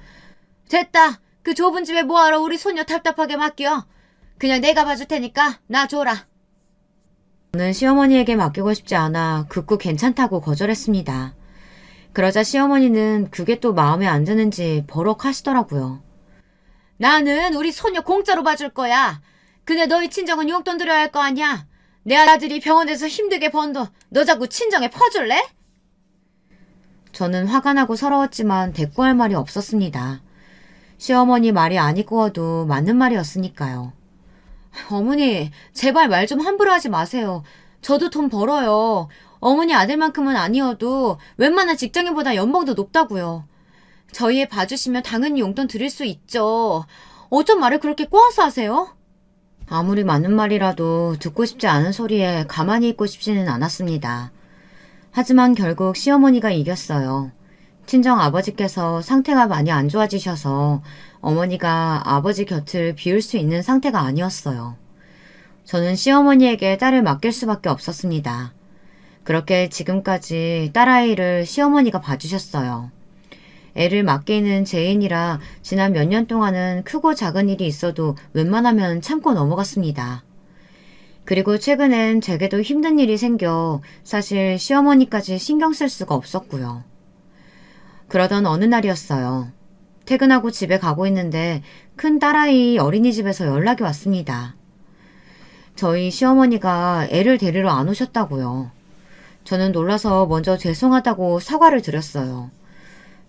S1: 됐다. 그 좁은 집에 뭐하러 우리 손녀 답답하게 맡겨. 그냥 내가 봐줄 테니까 나 줘라. 저는 시어머니에게 맡기고 싶지 않아 극구 괜찮다고 거절했습니다. 그러자 시어머니는 그게 또 마음에 안 드는지 버럭 하시더라고요. 나는 우리 손녀 공짜로 봐줄 거야. 근데 너희 친정은 용돈 드려야 할 거 아니야. 내 아들이 병원에서 힘들게 번 돈 너 자꾸 친정에 퍼줄래? 저는 화가 나고 서러웠지만 대꾸할 말이 없었습니다. 시어머니 말이 안 이꾸어도 맞는 말이었으니까요. 어머니, 제발 말 좀 함부로 하지 마세요. 저도 돈 벌어요. 어머니 아들만큼은 아니어도 웬만한 직장인보다 연봉도 높다고요. 저희 애 봐주시면 당연히 용돈 드릴 수 있죠. 어쩜 말을 그렇게 꼬아서 하세요? 아무리 맞는 말이라도 듣고 싶지 않은 소리에 가만히 있고 싶지는 않았습니다. 하지만 결국 시어머니가 이겼어요. 친정 아버지께서 상태가 많이 안 좋아지셔서 어머니가 아버지 곁을 비울 수 있는 상태가 아니었어요. 저는 시어머니에게 딸을 맡길 수밖에 없었습니다. 그렇게 지금까지 딸아이를 시어머니가 봐주셨어요. 애를 맡기는 죄인이라 지난 몇 년 동안은 크고 작은 일이 있어도 웬만하면 참고 넘어갔습니다. 그리고 최근엔 제게도 힘든 일이 생겨 사실 시어머니까지 신경 쓸 수가 없었고요. 그러던 어느 날이었어요. 퇴근하고 집에 가고 있는데 큰 딸아이 어린이집에서 연락이 왔습니다. 저희 시어머니가 애를 데리러 안 오셨다고요. 저는 놀라서 먼저 죄송하다고 사과를 드렸어요.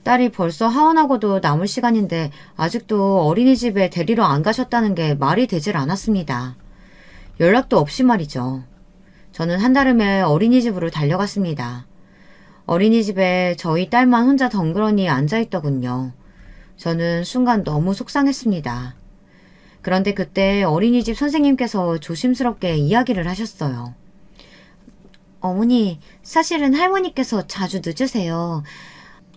S1: 딸이 벌써 하원하고도 남을 시간인데 아직도 어린이집에 데리러 안 가셨다는 게 말이 되질 않았습니다. 연락도 없이 말이죠. 저는 한달음에 어린이집으로 달려갔습니다. 어린이집에 저희 딸만 혼자 덩그러니 앉아있더군요. 저는 순간 너무 속상했습니다. 그런데 그때 어린이집 선생님께서 조심스럽게 이야기를 하셨어요. 어머니, 사실은 할머니께서 자주 늦으세요.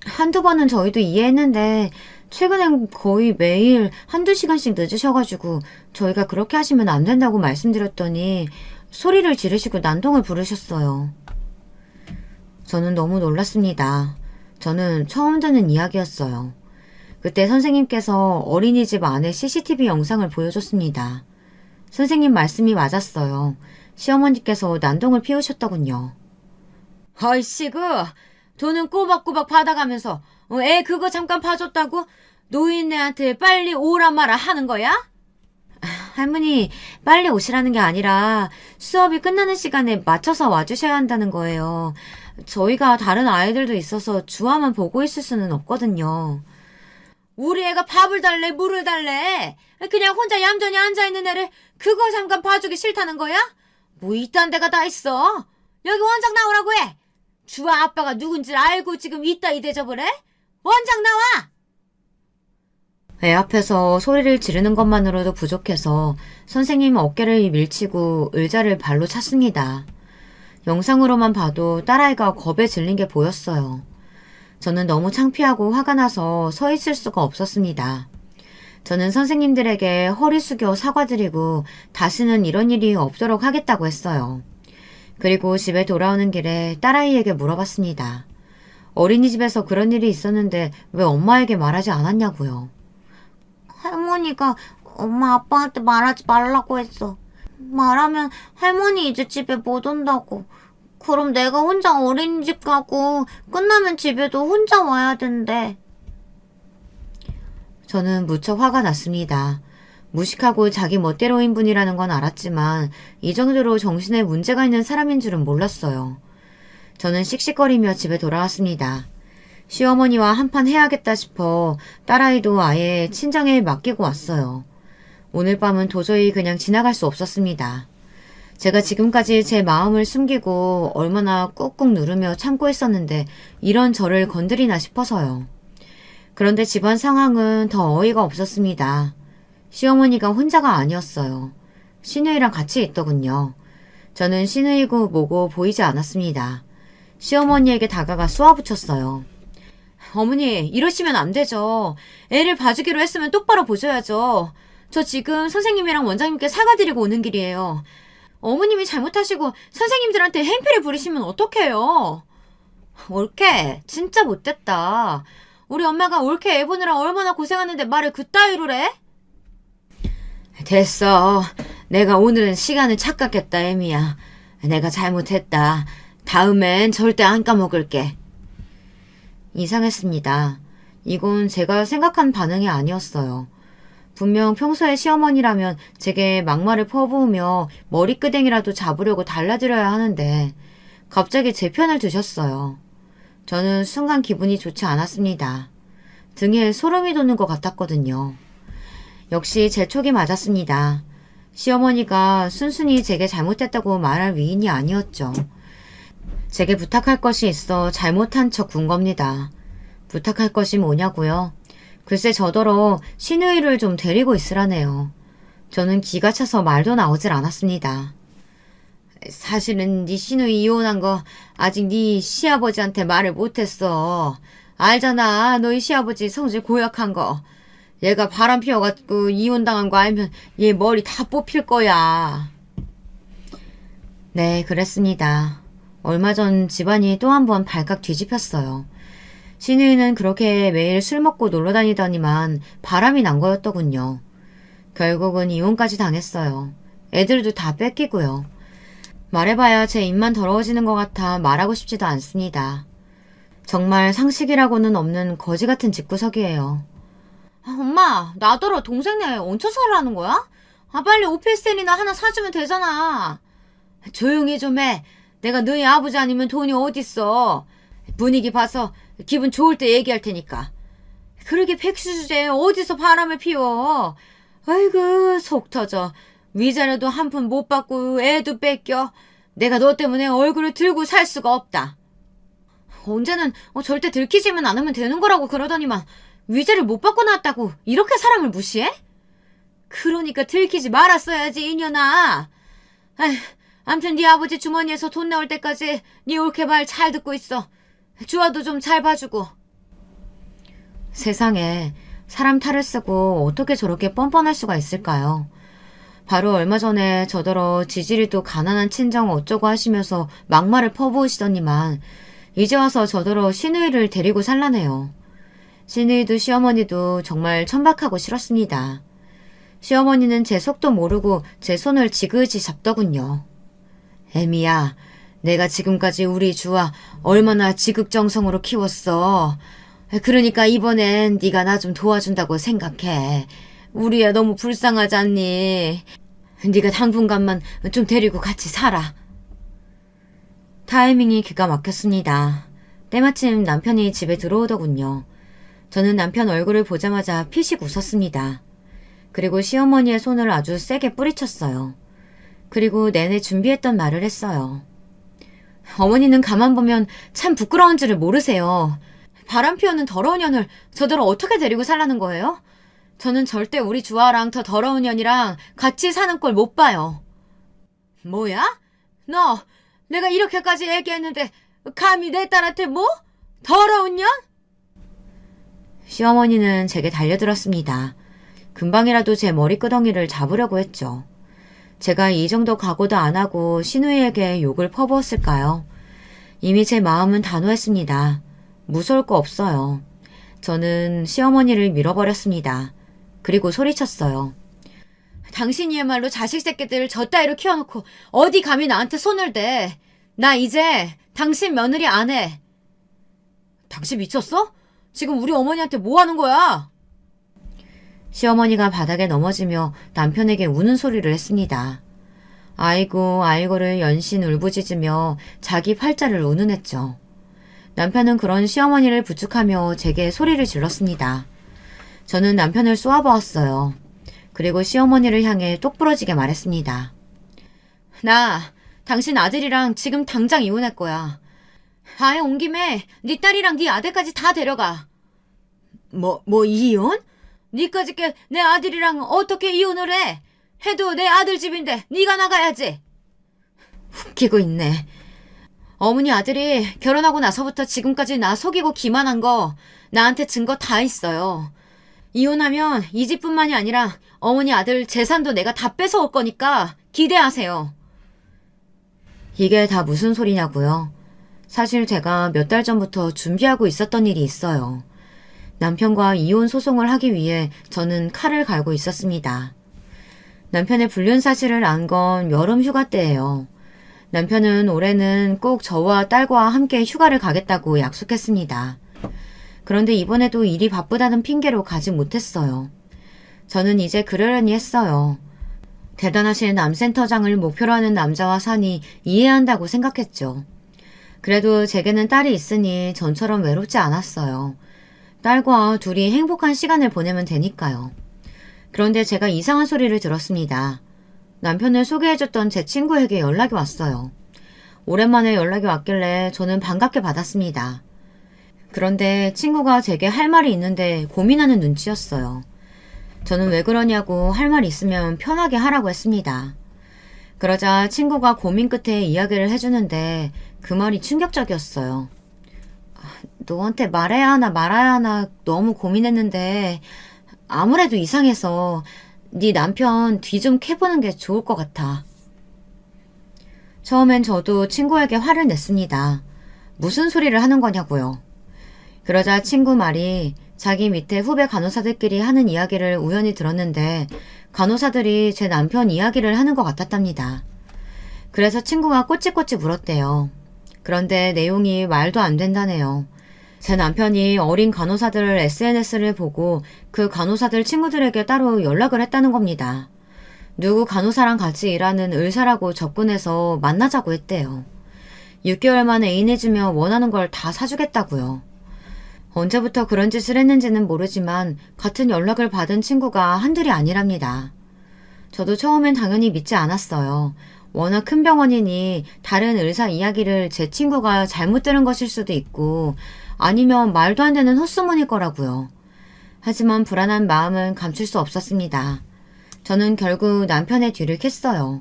S1: 한두 번은 저희도 이해했는데 최근엔 거의 매일 한두 시간씩 늦으셔가지고 저희가 그렇게 하시면 안 된다고 말씀드렸더니 소리를 지르시고 난동을 부르셨어요. 저는 너무 놀랐습니다. 저는 처음 듣는 이야기였어요. 그때 선생님께서 어린이집 안에 CCTV 영상을 보여줬습니다. 선생님 말씀이 맞았어요. 시어머니께서 난동을 피우셨더군요. 아이씨구, 돈은 꼬박꼬박 받아가면서 애 그거 잠깐 봐줬다고 노인네한테 빨리 오라 마라 하는 거야? 할머니, 빨리 오시라는 게 아니라 수업이 끝나는 시간에 맞춰서 와주셔야 한다는 거예요. 저희가 다른 아이들도 있어서 주화만 보고 있을 수는 없거든요. 우리 애가 밥을 달래 물을 달래 그냥 혼자 얌전히 앉아있는 애를 그거 잠깐 봐주기 싫다는 거야? 뭐 이딴 데가 다 있어. 여기 원장 나오라고 해. 주아 아빠가 누군지 알고 지금 이따 이 대접을 해? 원장 나와! 애 앞에서 소리를 지르는 것만으로도 부족해서 선생님 어깨를 밀치고 의자를 발로 찼습니다. 영상으로만 봐도 딸아이가 겁에 질린 게 보였어요. 저는 너무 창피하고 화가 나서 서 있을 수가 없었습니다. 저는 선생님들에게 허리 숙여 사과드리고 다시는 이런 일이 없도록 하겠다고 했어요. 그리고 집에 돌아오는 길에 딸아이에게 물어봤습니다. 어린이집에서 그런 일이 있었는데 왜 엄마에게 말하지 않았냐고요.
S2: 할머니가 엄마 아빠한테 말하지 말라고 했어. 말하면 할머니 이제 집에 못 온다고. 그럼 내가 혼자 어린이집 가고 끝나면 집에도 혼자 와야 된대.
S1: 저는 무척 화가 났습니다. 무식하고 자기 멋대로인 분이라는 건 알았지만 이 정도로 정신에 문제가 있는 사람인 줄은 몰랐어요. 저는 씩씩거리며 집에 돌아왔습니다. 시어머니와 한판 해야겠다 싶어 딸아이도 아예 친정에 맡기고 왔어요. 오늘 밤은 도저히 그냥 지나갈 수 없었습니다. 제가 지금까지 제 마음을 숨기고 얼마나 꾹꾹 누르며 참고 있었는데 이런 저를 건드리나 싶어서요. 그런데 집안 상황은 더 어이가 없었습니다. 시어머니가 혼자가 아니었어요. 시누이랑 같이 있더군요. 저는 시누이고 뭐고 보이지 않았습니다. 시어머니에게 다가가 쏘아붙였어요. 어머니, 이러시면 안 되죠. 애를 봐주기로 했으면 똑바로 보셔야죠. 저 지금 선생님이랑 원장님께 사과드리고 오는 길이에요. 어머님이 잘못하시고 선생님들한테 행패를 부리시면 어떡해요? 올케, 진짜 못됐다. 우리 엄마가 올케 애 보느라 얼마나 고생하는데 말을 그따위로 해? 됐어. 내가 오늘은 시간을 착각했다, 애미야. 내가 잘못했다. 다음엔 절대 안 까먹을게. 이상했습니다. 이건 제가 생각한 반응이 아니었어요. 분명 평소에 시어머니라면 제게 막말을 퍼부으며 머리끄댕이라도 잡으려고 달라드려야 하는데 갑자기 제 편을 드셨어요. 저는 순간 기분이 좋지 않았습니다. 등에 소름이 돋는 것 같았거든요. 역시 제 촉이 맞았습니다. 시어머니가 순순히 제게 잘못했다고 말할 위인이 아니었죠. 제게 부탁할 것이 있어 잘못한 척 군 겁니다. 부탁할 것이 뭐냐고요? 글쎄 저더러 시누이를 좀 데리고 있으라네요. 저는 기가 차서 말도 나오질 않았습니다. 사실은 네 시누이 이혼한 거 아직 네 시아버지한테 말을 못했어. 알잖아, 너희 시아버지 성질 고약한 거. 얘가 바람 피워갖고 이혼당한 거 알면 얘 머리 다 뽑힐 거야. 네, 그랬습니다. 얼마 전 집안이 또 한 번 발칵 뒤집혔어요. 시누이는 그렇게 매일 술 먹고 놀러 다니더니만 바람이 난 거였더군요. 결국은 이혼까지 당했어요. 애들도 다 뺏기고요. 말해봐야 제 입만 더러워지는 것 같아 말하고 싶지도 않습니다. 정말 상식이라고는 없는 거지 같은 집구석이에요.
S2: 엄마, 나더러 동생네 얹혀 살라는 거야? 빨리 오피스텔이나 하나 사주면 되잖아.
S1: 조용히 좀 해. 내가 너희 아버지 아니면 돈이 어딨어. 분위기 봐서 기분 좋을 때 얘기할 테니까. 그러게 백수 주제에 어디서 바람을 피워. 아이고 속 터져. 위자료도 한 푼 못 받고 애도 뺏겨. 내가 너 때문에 얼굴을 들고 살 수가 없다. 언제는 절대 들키지만 않으면 되는 거라고 그러더니만 위자료 못 받고 나왔다고 이렇게 사람을 무시해? 그러니까 들키지 말았어야지 이년아. 아휴, 암튼 네 아버지 주머니에서 돈 나올 때까지 네 옳게 말 잘 듣고 있어. 주아도 좀 잘 봐주고. 세상에 사람 탈을 쓰고 어떻게 저렇게 뻔뻔할 수가 있을까요? 바로 얼마 전에 저더러 지지리도 가난한 친정 어쩌고 하시면서 막말을 퍼부으시더니만 이제 와서 저더러 시누이를 데리고 살라네요. 시누이도 시어머니도 정말 천박하고 싫었습니다. 시어머니는 제 속도 모르고 제 손을 지그시 잡더군요. 애미야, 내가 지금까지 우리 주아 얼마나 지극정성으로 키웠어. 그러니까 이번엔 네가 나 좀 도와준다고 생각해. 우리 애 너무 불쌍하지 않니? 네가 당분간만 좀 데리고 같이 살아. 타이밍이 기가 막혔습니다. 때마침 남편이 집에 들어오더군요. 저는 남편 얼굴을 보자마자 피식 웃었습니다. 그리고 시어머니의 손을 아주 세게 뿌리쳤어요. 그리고 내내 준비했던 말을 했어요. 어머니는 가만 보면 참 부끄러운 줄을 모르세요. 바람 피우는 더러운 년을 저더러 어떻게 데리고 살라는 거예요? 저는 절대 우리 주아랑 더 더러운 년이랑 같이 사는 꼴 못 봐요. 뭐야? 너 내가 이렇게까지 얘기했는데 감히 내 딸한테 뭐? 더러운 년? 시어머니는 제게 달려들었습니다. 금방이라도 제 머리끄덩이를 잡으려고 했죠. 제가 이 정도 각오도 안 하고 신우이에게 욕을 퍼부었을까요? 이미 제 마음은 단호했습니다. 무서울 거 없어요. 저는 시어머니를 밀어버렸습니다. 그리고 소리쳤어요. 당신이야말로 자식 새끼들 저 따위로 키워놓고 어디 감히 나한테 손을 대. 나 이제 당신 며느리 안 해. 당신 미쳤어? 지금 우리 어머니한테 뭐 하는 거야? 시어머니가 바닥에 넘어지며 남편에게 우는 소리를 했습니다. 아이고 아이고를 연신 울부짖으며 자기 팔자를 운운했죠. 남편은 그런 시어머니를 부축하며 제게 소리를 질렀습니다. 저는 남편을 쏘아보았어요. 그리고 시어머니를 향해 똑부러지게 말했습니다. 나 당신 아들이랑 지금 당장 이혼할 거야. 아예 온 김에 네 딸이랑 네 아들까지 다 데려가. 뭐 이혼? 니까짓 게 내 아들이랑 어떻게 이혼을 해? 해도 내 아들 집인데 네가 나가야지. 웃기고 있네. 어머니 아들이 결혼하고 나서부터 지금까지 나 속이고 기만한 거 나한테 증거 다 있어요. 이혼하면 이 집뿐만이 아니라 어머니 아들 재산도 내가 다 뺏어올 거니까 기대하세요. 이게 다 무슨 소리냐고요? 사실 제가 몇 달 전부터 준비하고 있었던 일이 있어요. 남편과 이혼 소송을 하기 위해 저는 칼을 갈고 있었습니다. 남편의 불륜 사실을 안 건 여름 휴가 때예요. 남편은 올해는 꼭 저와 딸과 함께 휴가를 가겠다고 약속했습니다. 그런데 이번에도 일이 바쁘다는 핑계로 가지 못했어요. 저는 이제 그러려니 했어요. 대단하신 남센터장을 목표로 하는 남자와 사니 이해한다고 생각했죠. 그래도 제게는 딸이 있으니 전처럼 외롭지 않았어요. 딸과 둘이 행복한 시간을 보내면 되니까요. 그런데 제가 이상한 소리를 들었습니다. 남편을 소개해줬던 제 친구에게 연락이 왔어요. 오랜만에 연락이 왔길래 저는 반갑게 받았습니다. 그런데 친구가 제게 할 말이 있는데 고민하는 눈치였어요. 저는 왜 그러냐고 할 말 있으면 편하게 하라고 했습니다. 그러자 친구가 고민 끝에 이야기를 해주는데 그 말이 충격적이었어요. 너한테 말해야 하나 말아야 하나 너무 고민했는데 아무래도 이상해서 네 남편 뒤 좀 캐보는 게 좋을 것 같아. 처음엔 저도 친구에게 화를 냈습니다. 무슨 소리를 하는 거냐고요. 그러자 친구 말이 자기 밑에 후배 간호사들끼리 하는 이야기를 우연히 들었는데 간호사들이 제 남편 이야기를 하는 것 같았답니다. 그래서 친구가 꼬치꼬치 물었대요. 그런데 내용이 말도 안 된다네요. 제 남편이 어린 간호사들 SNS를 보고 그 간호사들 친구들에게 따로 연락을 했다는 겁니다. 누구 간호사랑 같이 일하는 의사라고 접근해서 만나자고 했대요. 6개월 만에 애인해주며 원하는 걸 다 사주겠다고요. 언제부터 그런 짓을 했는지는 모르지만 같은 연락을 받은 친구가 한둘이 아니랍니다. 저도 처음엔 당연히 믿지 않았어요. 워낙 큰 병원이니 다른 의사 이야기를 제 친구가 잘못 들은 것일 수도 있고 아니면 말도 안 되는 헛소문일 거라고요. 하지만 불안한 마음은 감출 수 없었습니다. 저는 결국 남편의 뒤를 캤어요.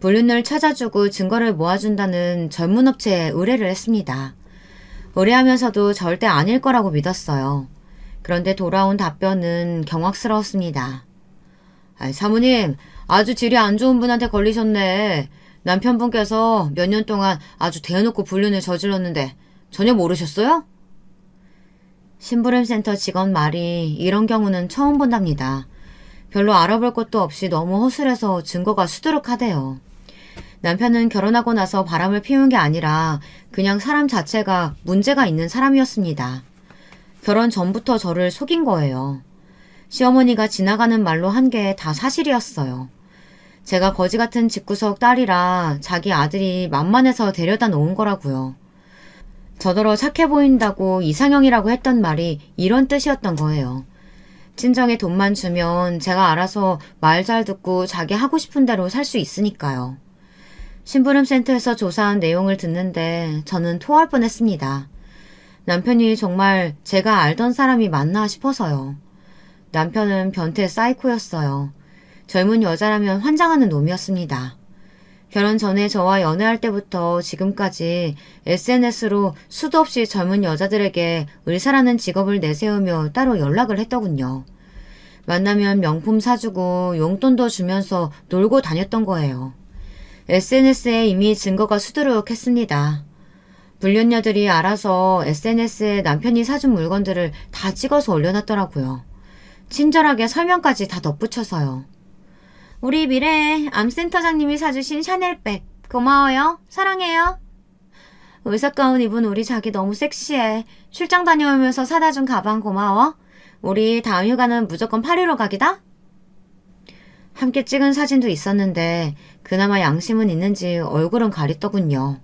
S1: 불륜을 찾아주고 증거를 모아준다는 전문 업체에 의뢰를 했습니다. 의뢰하면서도 절대 아닐 거라고 믿었어요. 그런데 돌아온 답변은 경악스러웠습니다. 사모님, 아주 질이 안 좋은 분한테 걸리셨네. 남편분께서 몇 년 동안 아주 대놓고 불륜을 저질렀는데 전혀 모르셨어요? 심부름센터 직원 말이 이런 경우는 처음 본답니다. 별로 알아볼 것도 없이 너무 허술해서 증거가 수두룩하대요. 남편은 결혼하고 나서 바람을 피운 게 아니라 그냥 사람 자체가 문제가 있는 사람이었습니다. 결혼 전부터 저를 속인 거예요. 시어머니가 지나가는 말로 한 게 다 사실이었어요. 제가 거지 같은 집구석 딸이라 자기 아들이 만만해서 데려다 놓은 거라고요. 저더러 착해 보인다고 이상형이라고 했던 말이 이런 뜻이었던 거예요. 친정에 돈만 주면 제가 알아서 말 잘 듣고 자기 하고 싶은 대로 살 수 있으니까요. 심부름센터에서 조사한 내용을 듣는데 저는 토할 뻔했습니다. 남편이 정말 제가 알던 사람이 맞나 싶어서요. 남편은 변태 사이코였어요. 젊은 여자라면 환장하는 놈이었습니다. 결혼 전에 저와 연애할 때부터 지금까지 SNS로 수도 없이 젊은 여자들에게 의사라는 직업을 내세우며 따로 연락을 했더군요. 만나면 명품 사주고 용돈도 주면서 놀고 다녔던 거예요. SNS에 이미 증거가 수두룩했습니다. 불륜녀들이 알아서 SNS에 남편이 사준 물건들을 다 찍어서 올려놨더라고요. 친절하게 설명까지 다 덧붙여서요. 우리 미래의 암센터장님이 사주신 샤넬백 고마워요. 사랑해요. 의사 가운 입은 우리 자기 너무 섹시해. 출장 다녀오면서 사다 준 가방 고마워. 우리 다음 휴가는 무조건 파리로 가기다. 함께 찍은 사진도 있었는데 그나마 양심은 있는지 얼굴은 가렸더군요.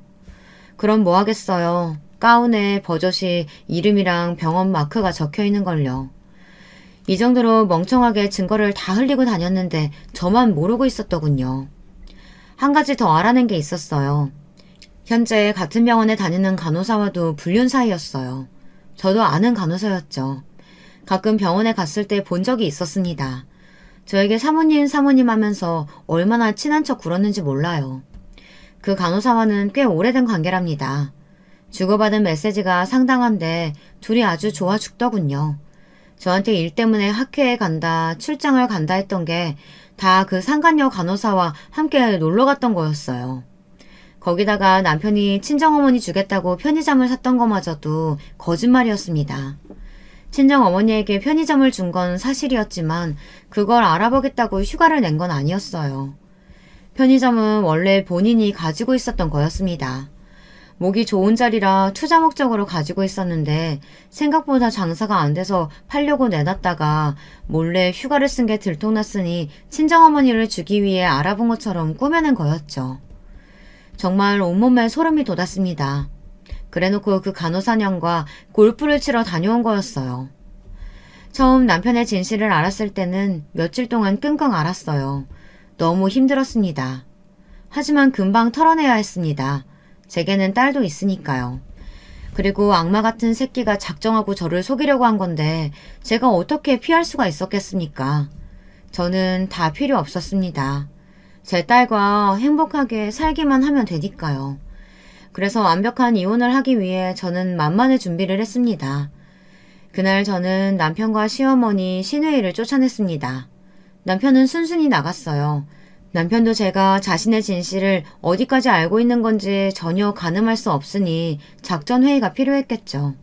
S1: 그럼 뭐 하겠어요. 가운에 버젓이 이름이랑 병원 마크가 적혀 있는걸요. 이 정도로 멍청하게 증거를 다 흘리고 다녔는데 저만 모르고 있었더군요. 한 가지 더 알아낸 게 있었어요. 현재 같은 병원에 다니는 간호사와도 불륜 사이였어요. 저도 아는 간호사였죠. 가끔 병원에 갔을 때 본 적이 있었습니다. 저에게 사모님 하면서 얼마나 친한 척 굴었는지 몰라요. 그 간호사와는 꽤 오래된 관계랍니다. 주고받은 메시지가 상당한데 둘이 아주 좋아 죽더군요. 저한테 일 때문에 학회에 간다, 출장을 간다 했던 게 다 그 상간녀 간호사와 함께 놀러 갔던 거였어요. 거기다가 남편이 친정어머니 주겠다고 편의점을 샀던 거마저도 거짓말이었습니다. 친정어머니에게 편의점을 준 건 사실이었지만 그걸 알아보겠다고 휴가를 낸 건 아니었어요. 편의점은 원래 본인이 가지고 있었던 거였습니다. 목이 좋은 자리라 투자 목적으로 가지고 있었는데 생각보다 장사가 안 돼서 팔려고 내놨다가 몰래 휴가를 쓴 게 들통났으니 친정어머니를 주기 위해 알아본 것처럼 꾸며낸 거였죠. 정말 온몸에 소름이 돋았습니다. 그래놓고 그 간호사娘과 골프를 치러 다녀온 거였어요. 처음 남편의 진실을 알았을 때는 며칠 동안 끙끙 앓았어요. 너무 힘들었습니다. 하지만 금방 털어내야 했습니다. 제게는 딸도 있으니까요. 그리고 악마 같은 새끼가 작정하고 저를 속이려고 한 건데 제가 어떻게 피할 수가 있었겠습니까? 저는 다 필요 없었습니다. 제 딸과 행복하게 살기만 하면 되니까요. 그래서 완벽한 이혼을 하기 위해 저는 만만의 준비를 했습니다. 그날 저는 남편과 시어머니, 시누이를 쫓아냈습니다. 남편은 순순히 나갔어요. 남편도 제가 자신의 진실을 어디까지 알고 있는 건지 전혀 가늠할 수 없으니 작전회의가 필요했겠죠.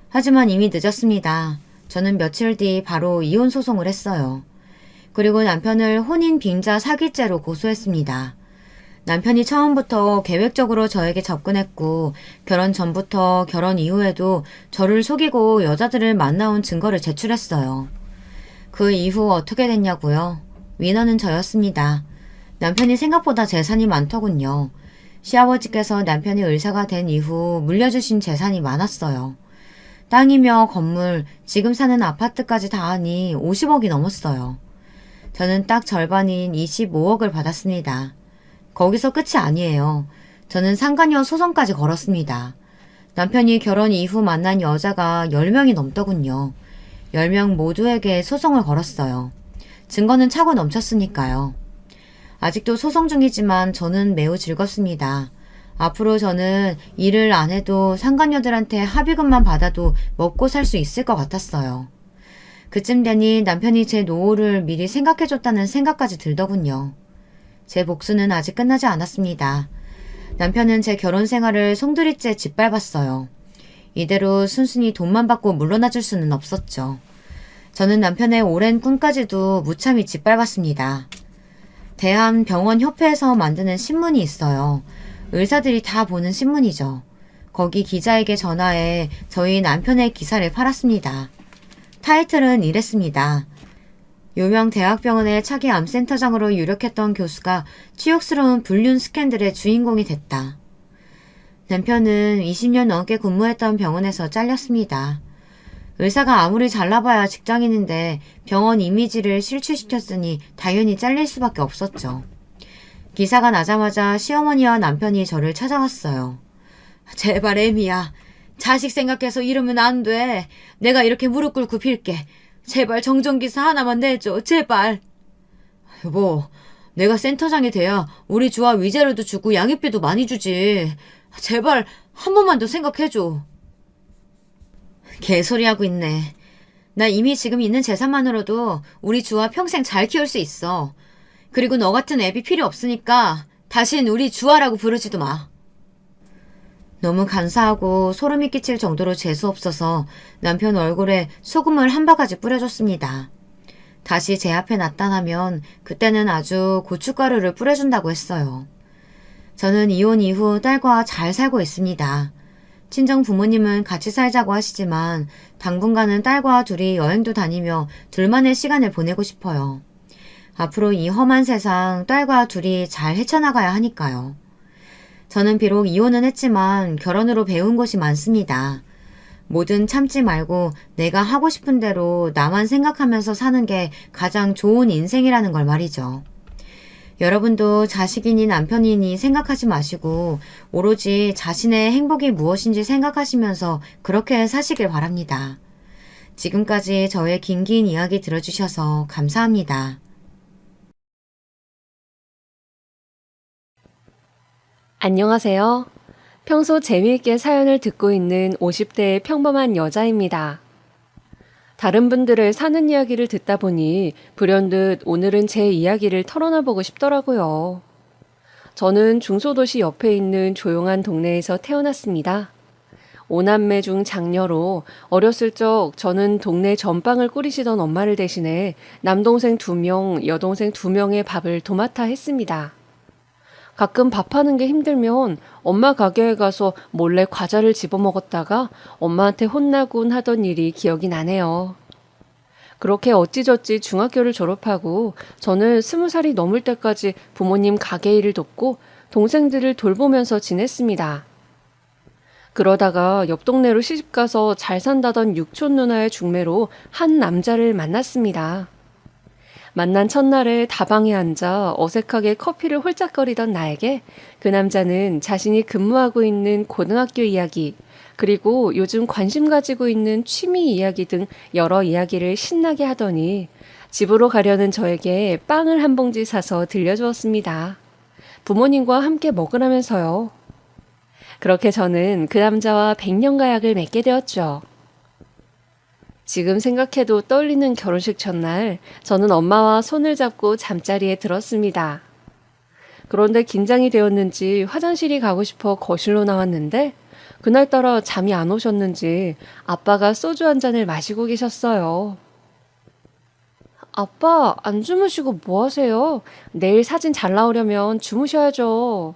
S1: 하지만 이미 늦었습니다. 저는 며칠 뒤 바로 이혼 소송을 했어요. 그리고 남편을 혼인 빙자 사기죄로 고소했습니다. 남편이 처음부터 계획적으로 저에게 접근했고 결혼 전부터 결혼 이후에도 저를 속이고 여자들을 만나온 증거를 제출했어요. 그 이후 어떻게 됐냐고요? 위너는 저였습니다. 남편이 생각보다 재산이 많더군요. 시아버지께서 남편이 의사가 된 이후 물려주신 재산이 많았어요. 땅이며 건물, 지금 사는 아파트까지 다 하니 50억이 넘었어요. 저는 딱 절반인 25억을 받았습니다. 거기서 끝이 아니에요. 저는 상간녀 소송까지 걸었습니다. 남편이 결혼 이후 만난 여자가 10명이 넘더군요. 10명 모두에게 소송을 걸었어요. 증거는 차고 넘쳤으니까요. 아직도 소송 중이지만 저는 매우 즐겁습니다. 앞으로 저는 일을 안 해도 상간녀들한테 합의금만 받아도 먹고 살 수 있을 것 같았어요. 그쯤 되니 남편이 제 노후를 미리 생각해줬다는 생각까지 들더군요. 제 복수는 아직 끝나지 않았습니다. 남편은 제 결혼 생활을 송두리째 짓밟았어요. 이대로 순순히 돈만 받고 물러나줄 수는 없었죠. 저는 남편의 오랜 꿈까지도 무참히 짓밟았습니다. 대한병원협회에서 만드는 신문이 있어요. 의사들이 다 보는 신문이죠. 거기 기자에게 전화해 저희 남편의 기사를 팔았습니다. 타이틀은 이랬습니다. 유명 대학병원의 차기 암센터장으로 유력했던 교수가 치욕스러운 불륜 스캔들의 주인공이 됐다. 남편은 20년 넘게 근무했던 병원에서 잘렸습니다. 의사가 아무리 잘나봐야 직장인인데 병원 이미지를 실추시켰으니 당연히 잘릴 수밖에 없었죠. 기사가 나자마자 시어머니와 남편이 저를 찾아왔어요. 제발 애미야. 자식 생각해서 이러면 안 돼. 내가 이렇게 무릎 꿇고 빌게. 제발 정전기사 하나만 내줘, 제발. 여보, 내가 센터장이 돼야 우리 주아 위자료도 주고 양육비도 많이 주지. 제발 한 번만 더 생각해줘. 개소리하고 있네. 나 이미 지금 있는 재산만으로도 우리 주아 평생 잘 키울 수 있어. 그리고 너 같은 애비 필요 없으니까 다신 우리 주아라고 부르지도 마. 너무 간사하고 소름이 끼칠 정도로 재수없어서 남편 얼굴에 소금을 한 바가지 뿌려줬습니다. 다시 제 앞에 나타나면 그때는 아주 고춧가루를 뿌려준다고 했어요. 저는 이혼 이후 딸과 잘 살고 있습니다. 친정 부모님은 같이 살자고 하시지만 당분간은 딸과 둘이 여행도 다니며 둘만의 시간을 보내고 싶어요. 앞으로 이 험한 세상 딸과 둘이 잘 헤쳐나가야 하니까요. 저는 비록 이혼은 했지만 결혼으로 배운 것이 많습니다. 뭐든 참지 말고 내가 하고 싶은 대로 나만 생각하면서 사는 게 가장 좋은 인생이라는 걸 말이죠. 여러분도 자식이니 남편이니 생각하지 마시고 오로지 자신의 행복이 무엇인지 생각하시면서 그렇게 사시길 바랍니다. 지금까지 저의 긴 이야기 들어주셔서 감사합니다.
S3: 안녕하세요. 평소 재미있게 사연을 듣고 있는 50대의 평범한 여자입니다. 다른 분들의 사는 이야기를 듣다 보니 불현듯 오늘은 제 이야기를 털어놔보고 싶더라고요. 저는 중소도시 옆에 있는 조용한 동네에서 태어났습니다. 5남매 중 장녀로 어렸을 적 저는 동네 전빵을 꾸리시던 엄마를 대신해 남동생 2명, 여동생 2명의 밥을 도맡아 했습니다. 가끔 밥하는 게 힘들면 엄마 가게에 가서 몰래 과자를 집어먹었다가 엄마한테 혼나곤 하던 일이 기억이 나네요. 그렇게 어찌저찌 중학교를 졸업하고 저는 20살이 넘을 때까지 부모님 가게 일을 돕고 동생들을 돌보면서 지냈습니다. 그러다가 옆 동네로 시집가서 잘 산다던 육촌 누나의 중매로 한 남자를 만났습니다. 만난 첫날에 다방에 앉아 어색하게 커피를 홀짝거리던 나에게 그 남자는 자신이 근무하고 있는 고등학교 이야기, 그리고 요즘 관심 가지고 있는 취미 이야기 등 여러 이야기를 신나게 하더니 집으로 가려는 저에게 빵을 한 봉지 사서 들려주었습니다. 부모님과 함께 먹으라면서요. 그렇게 저는 그 남자와 100년 가약을 맺게 되었죠. 지금 생각해도 떨리는 결혼식 전날 저는 엄마와 손을 잡고 잠자리에 들었습니다. 그런데 긴장이 되었는지 화장실이 가고 싶어 거실로 나왔는데 그날따라 잠이 안 오셨는지 아빠가 소주 한 잔을 마시고 계셨어요. 아빠, 안 주무시고 뭐 하세요? 내일 사진 잘 나오려면 주무셔야죠.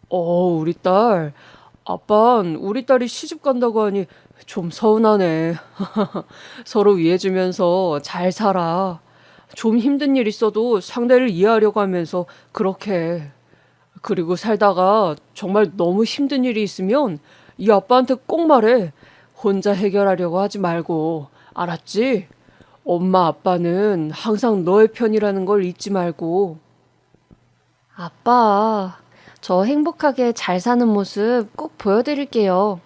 S3: 우리 딸. 아빤 우리 딸이 시집 간다고 하니 좀 서운하네. 서로 위해주면서 잘 살아. 좀 힘든 일 있어도 상대를 이해하려고 하면서 그렇게 해. 그리고 살다가 정말 너무 힘든 일이 있으면 이 아빠한테 꼭 말해. 혼자 해결하려고 하지 말고. 알았지? 엄마 아빠는 항상 너의 편이라는 걸 잊지 말고. 아빠, 저 행복하게 잘 사는 모습 꼭 보여드릴게요.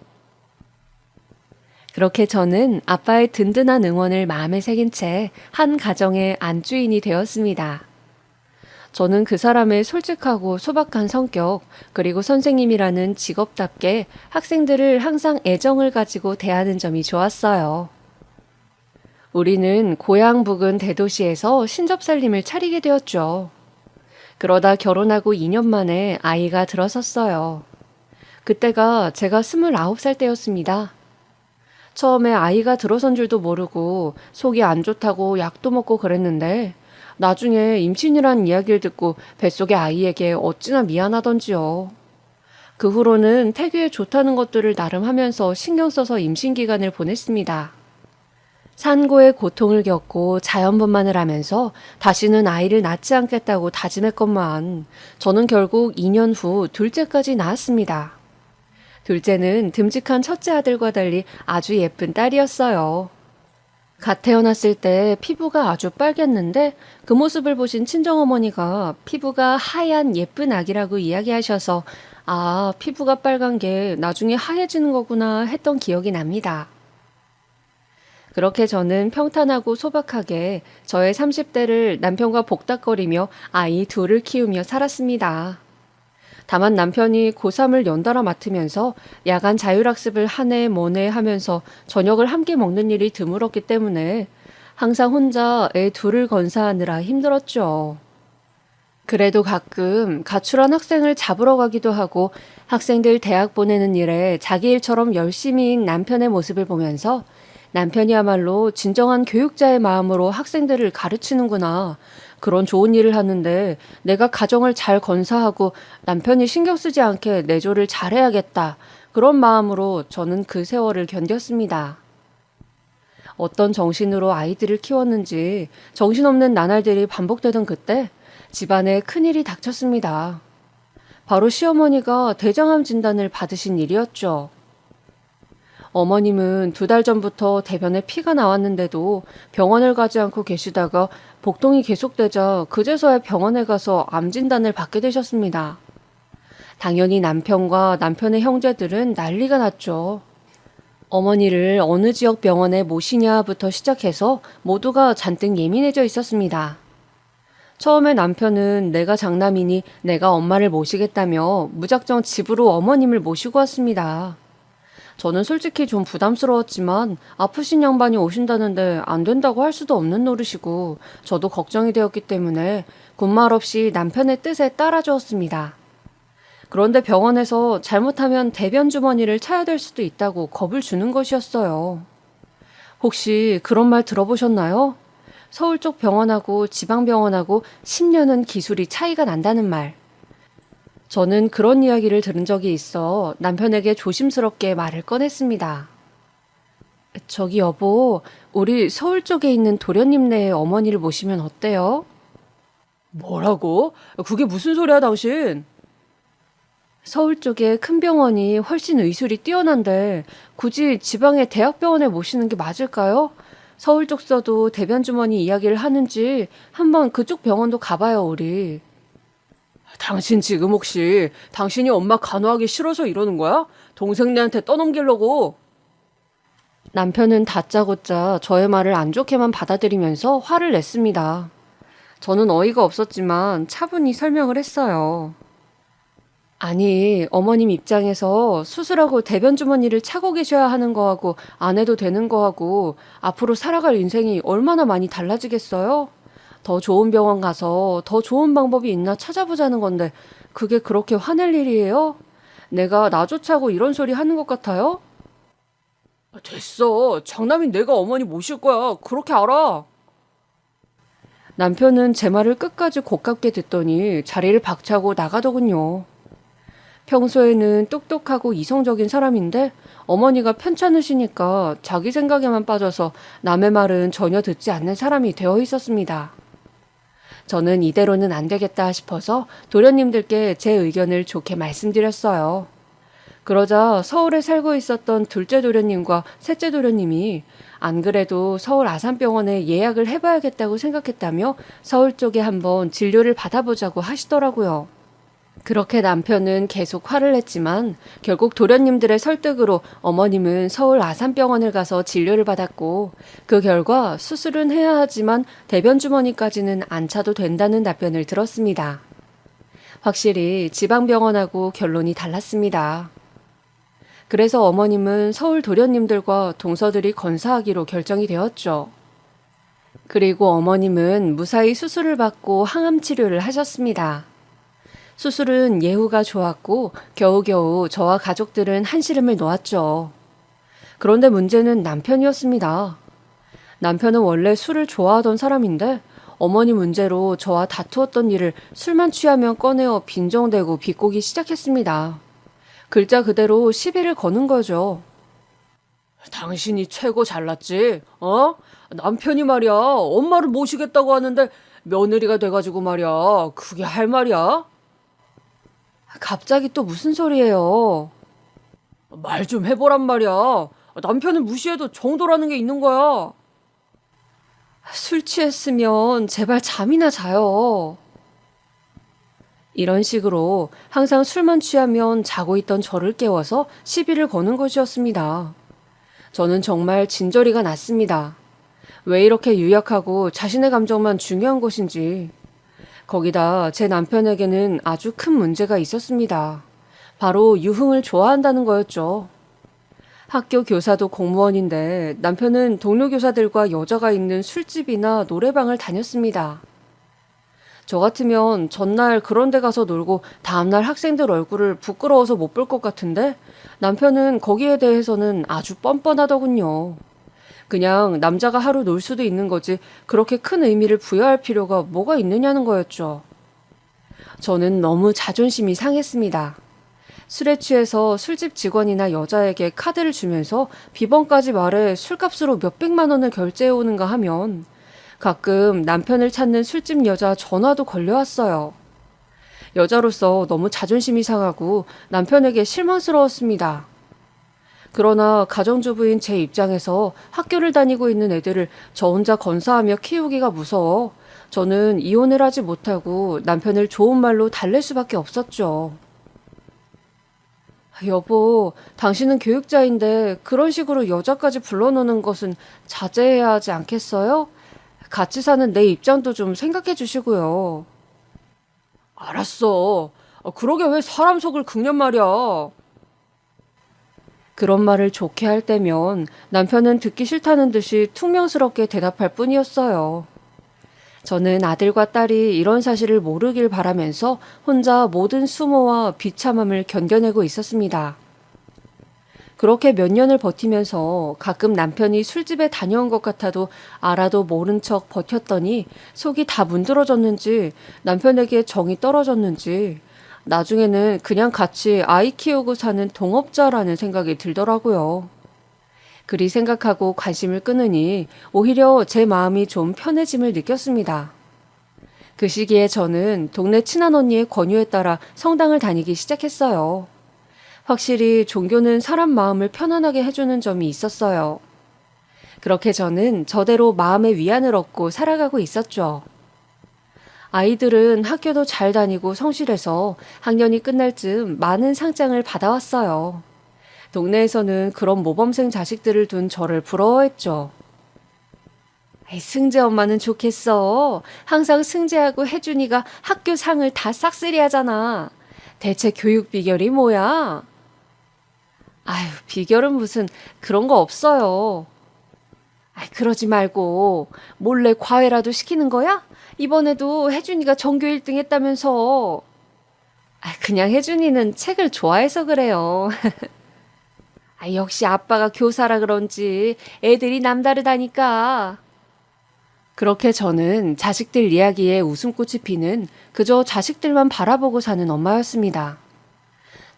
S3: 그렇게 저는 아빠의 든든한 응원을 마음에 새긴 채 한 가정의 안주인이 되었습니다. 저는 그 사람의 솔직하고 소박한 성격, 그리고 선생님이라는 직업답게 학생들을 항상 애정을 가지고 대하는 점이 좋았어요. 우리는 고향 부근 대도시에서 신접살림을 차리게 되었죠. 그러다 결혼하고 2년 만에 아이가 들어섰어요. 그때가 제가 29살 때였습니다. 처음에 아이가 들어선 줄도 모르고 속이 안 좋다고 약도 먹고 그랬는데 나중에 임신이란 이야기를 듣고 뱃속의 아이에게 어찌나 미안하던지요. 그 후로는 태교에 좋다는 것들을 나름 하면서 신경 써서 임신 기간을 보냈습니다. 산고의 고통을 겪고 자연분만을 하면서 다시는 아이를 낳지 않겠다고 다짐했건만 저는 결국 2년 후 둘째까지 낳았습니다. 둘째는 듬직한 첫째 아들과 달리 아주 예쁜 딸이었어요. 갓 태어났을 때 피부가 아주 빨갰는데 그 모습을 보신 친정어머니가 피부가 하얀 예쁜 아기라고 이야기하셔서 아, 피부가 빨간 게 나중에 하얘지는 거구나 했던 기억이 납니다. 그렇게 저는 평탄하고 소박하게 저의 30대를 남편과 복닥거리며 아이 둘을 키우며 살았습니다. 다만 남편이 고3을 연달아 맡으면서 야간 자율학습을 하네 뭐네 하면서 저녁을 함께 먹는 일이 드물었기 때문에 항상 혼자 애 둘을 건사하느라 힘들었죠. 그래도 가끔 가출한 학생을 잡으러 가기도 하고 학생들 대학 보내는 일에 자기 일처럼 열심히인 남편의 모습을 보면서 남편이야말로 진정한 교육자의 마음으로 학생들을 가르치는구나. 그런 좋은 일을 하는데 내가 가정을 잘 건사하고 남편이 신경 쓰지 않게 내조를 잘해야겠다. 그런 마음으로 저는 그 세월을 견뎠습니다. 어떤 정신으로 아이들을 키웠는지 정신없는 나날들이 반복되던 그때 집안에 큰일이 닥쳤습니다. 바로 시어머니가 대장암 진단을 받으신 일이었죠. 어머님은 2달 전부터 대변에 피가 나왔는데도 병원을 가지 않고 계시다가 복통이 계속되자 그제서야 병원에 가서 암 진단을 받게 되셨습니다. 당연히 남편과 남편의 형제들은 난리가 났죠. 어머니를 어느 지역 병원에 모시냐부터 시작해서 모두가 잔뜩 예민해져 있었습니다. 처음에 남편은 내가 장남이니 내가 엄마를 모시겠다며 무작정 집으로 어머님을 모시고 왔습니다. 저는 솔직히 좀 부담스러웠지만 아프신 양반이 오신다는데 안 된다고 할 수도 없는 노릇이고 저도 걱정이 되었기 때문에 군말 없이 남편의 뜻에 따라주었습니다. 그런데 병원에서 잘못하면 대변 주머니를 차야 될 수도 있다고 겁을 주는 것이었어요. 혹시 그런 말 들어보셨나요? 서울 쪽 병원하고 지방병원하고 10년은 기술이 차이가 난다는 말. 저는 그런 이야기를 들은 적이 있어 남편에게 조심스럽게 말을 꺼냈습니다. 저기 여보, 우리 서울 쪽에 있는 도련님네 어머니를 모시면 어때요? 뭐라고? 그게 무슨 소리야, 당신? 서울 쪽에 큰 병원이 훨씬 의술이 뛰어난데 굳이 지방의 대학병원에 모시는 게 맞을까요? 서울 쪽 써도 대변 주머니 이야기를 하는지 한번 그쪽 병원도 가봐요, 우리. 당신 지금 혹시 당신이 엄마 간호하기 싫어서 이러는 거야? 동생네한테 떠넘기려고. 남편은 다짜고짜 저의 말을 안 좋게만 받아들이면서 화를 냈습니다. 저는 어이가 없었지만 차분히 설명을 했어요. 아니, 어머님 입장에서 수술하고 대변 주머니를 차고 계셔야 하는 거하고 안 해도 되는 거하고 앞으로 살아갈 인생이 얼마나 많이 달라지겠어요? 더 좋은 병원 가서 더 좋은 방법이 있나 찾아보자는 건데 그게 그렇게 화낼 일이에요? 내가 나조차고 이런 소리 하는 것 같아요? 됐어. 장남인 내가 어머니 모실 거야. 그렇게 알아. 남편은 제 말을 끝까지 고깝게 듣더니 자리를 박차고 나가더군요. 평소에는 똑똑하고 이성적인 사람인데 어머니가 편찮으시니까 자기 생각에만 빠져서 남의 말은 전혀 듣지 않는 사람이 되어 있었습니다. 저는 이대로는 안 되겠다 싶어서 도련님들께 제 의견을 좋게 말씀드렸어요. 그러자 서울에 살고 있었던 둘째 도련님과 셋째 도련님이 안 그래도 서울 아산병원에 예약을 해봐야겠다고 생각했다며 서울 쪽에 한번 진료를 받아보자고 하시더라고요. 그렇게 남편은 계속 화를 냈지만 결국 도련님들의 설득으로 어머님은 서울 아산병원을 가서 진료를 받았고 그 결과 수술은 해야 하지만 대변 주머니까지는 안 차도 된다는 답변을 들었습니다. 확실히 지방병원하고 결론이 달랐습니다. 그래서 어머님은 서울 도련님들과 동서들이 건사하기로 결정이 되었죠. 그리고 어머님은 무사히 수술을 받고 항암 치료를 하셨습니다. 수술은 예후가 좋았고 겨우겨우 저와 가족들은 한시름을 놓았죠. 그런데 문제는 남편이었습니다. 남편은 원래 술을 좋아하던 사람인데 어머니 문제로 저와 다투었던 일을 술만 취하면 꺼내어 빈정대고 비꼬기 시작했습니다. 글자 그대로 시비를 거는 거죠. 당신이 최고 잘났지? 어? 남편이 말이야 엄마를 모시겠다고 하는데 며느리가 돼가지고 말이야 그게 할 말이야? 갑자기 또 무슨 소리예요? 말 좀 해보란 말이야. 남편을 무시해도 정도라는 게 있는 거야. 술 취했으면 제발 잠이나 자요. 이런 식으로 항상 술만 취하면 자고 있던 저를 깨워서 시비를 거는 것이었습니다. 저는 정말 진저리가 났습니다. 왜 이렇게 유약하고 자신의 감정만 중요한 것인지. 거기다 제 남편에게는 아주 큰 문제가 있었습니다. 바로 유흥을 좋아한다는 거였죠. 학교 교사도 공무원인데 남편은 동료 교사들과 여자가 있는 술집이나 노래방을 다녔습니다. 저 같으면 전날 그런 데 가서 놀고 다음날 학생들 얼굴을 부끄러워서 못 볼 것 같은데 남편은 거기에 대해서는 아주 뻔뻔하더군요. 그냥 남자가 하루 놀 수도 있는 거지 그렇게 큰 의미를 부여할 필요가 뭐가 있느냐는 거였죠. 저는 너무 자존심이 상했습니다. 술에 취해서 술집 직원이나 여자에게 카드를 주면서 비번까지 말해 술값으로 몇백만 원을 결제해오는가 하면 가끔 남편을 찾는 술집 여자 전화도 걸려왔어요. 여자로서 너무 자존심이 상하고 남편에게 실망스러웠습니다. 그러나 가정주부인 제 입장에서 학교를 다니고 있는 애들을 저 혼자 건사하며 키우기가 무서워 저는 이혼을 하지 못하고 남편을 좋은 말로 달랠 수밖에 없었죠. 여보, 당신은 교육자인데 그런 식으로 여자까지 불러놓는 것은 자제해야 하지 않겠어요? 같이 사는 내 입장도 좀 생각해 주시고요. 알았어. 그러게 왜 사람 속을 긁냔 말이야. 그런 말을 좋게 할 때면 남편은 듣기 싫다는 듯이 퉁명스럽게 대답할 뿐이었어요. 저는 아들과 딸이 이런 사실을 모르길 바라면서 혼자 모든 수모와 비참함을 견뎌내고 있었습니다. 그렇게 몇 년을 버티면서 가끔 남편이 술집에 다녀온 것 같아도 알아도 모른 척 버텼더니 속이 다 문드러졌는지 남편에게 정이 떨어졌는지 나중에는 그냥 같이 아이 키우고 사는 동업자라는 생각이 들더라고요. 그리 생각하고 관심을 끊으니 오히려 제 마음이 좀 편해짐을 느꼈습니다. 그 시기에 저는 동네 친한 언니의 권유에 따라 성당을 다니기 시작했어요. 확실히 종교는 사람 마음을 편안하게 해주는 점이 있었어요. 그렇게 저는 저대로 마음의 위안을 얻고 살아가고 있었죠. 아이들은 학교도 잘 다니고 성실해서 학년이 끝날 즈음 많은 상장을 받아왔어요. 동네에서는 그런 모범생 자식들을 둔 저를 부러워했죠. 승재 엄마는 좋겠어. 항상 승재하고 혜준이가 학교 상을 다 싹쓸이 하잖아. 대체 교육 비결이 뭐야? 아유, 비결은 무슨 그런 거 없어요. 그러지 말고 몰래 과외라도 시키는 거야? 이번에도 혜준이가 전교 1등 했다면서. 그냥 혜준이는 책을 좋아해서 그래요. 역시 아빠가 교사라 그런지 애들이 남다르다니까. 그렇게 저는 자식들 이야기에 웃음꽃이 피는 그저 자식들만 바라보고 사는 엄마였습니다.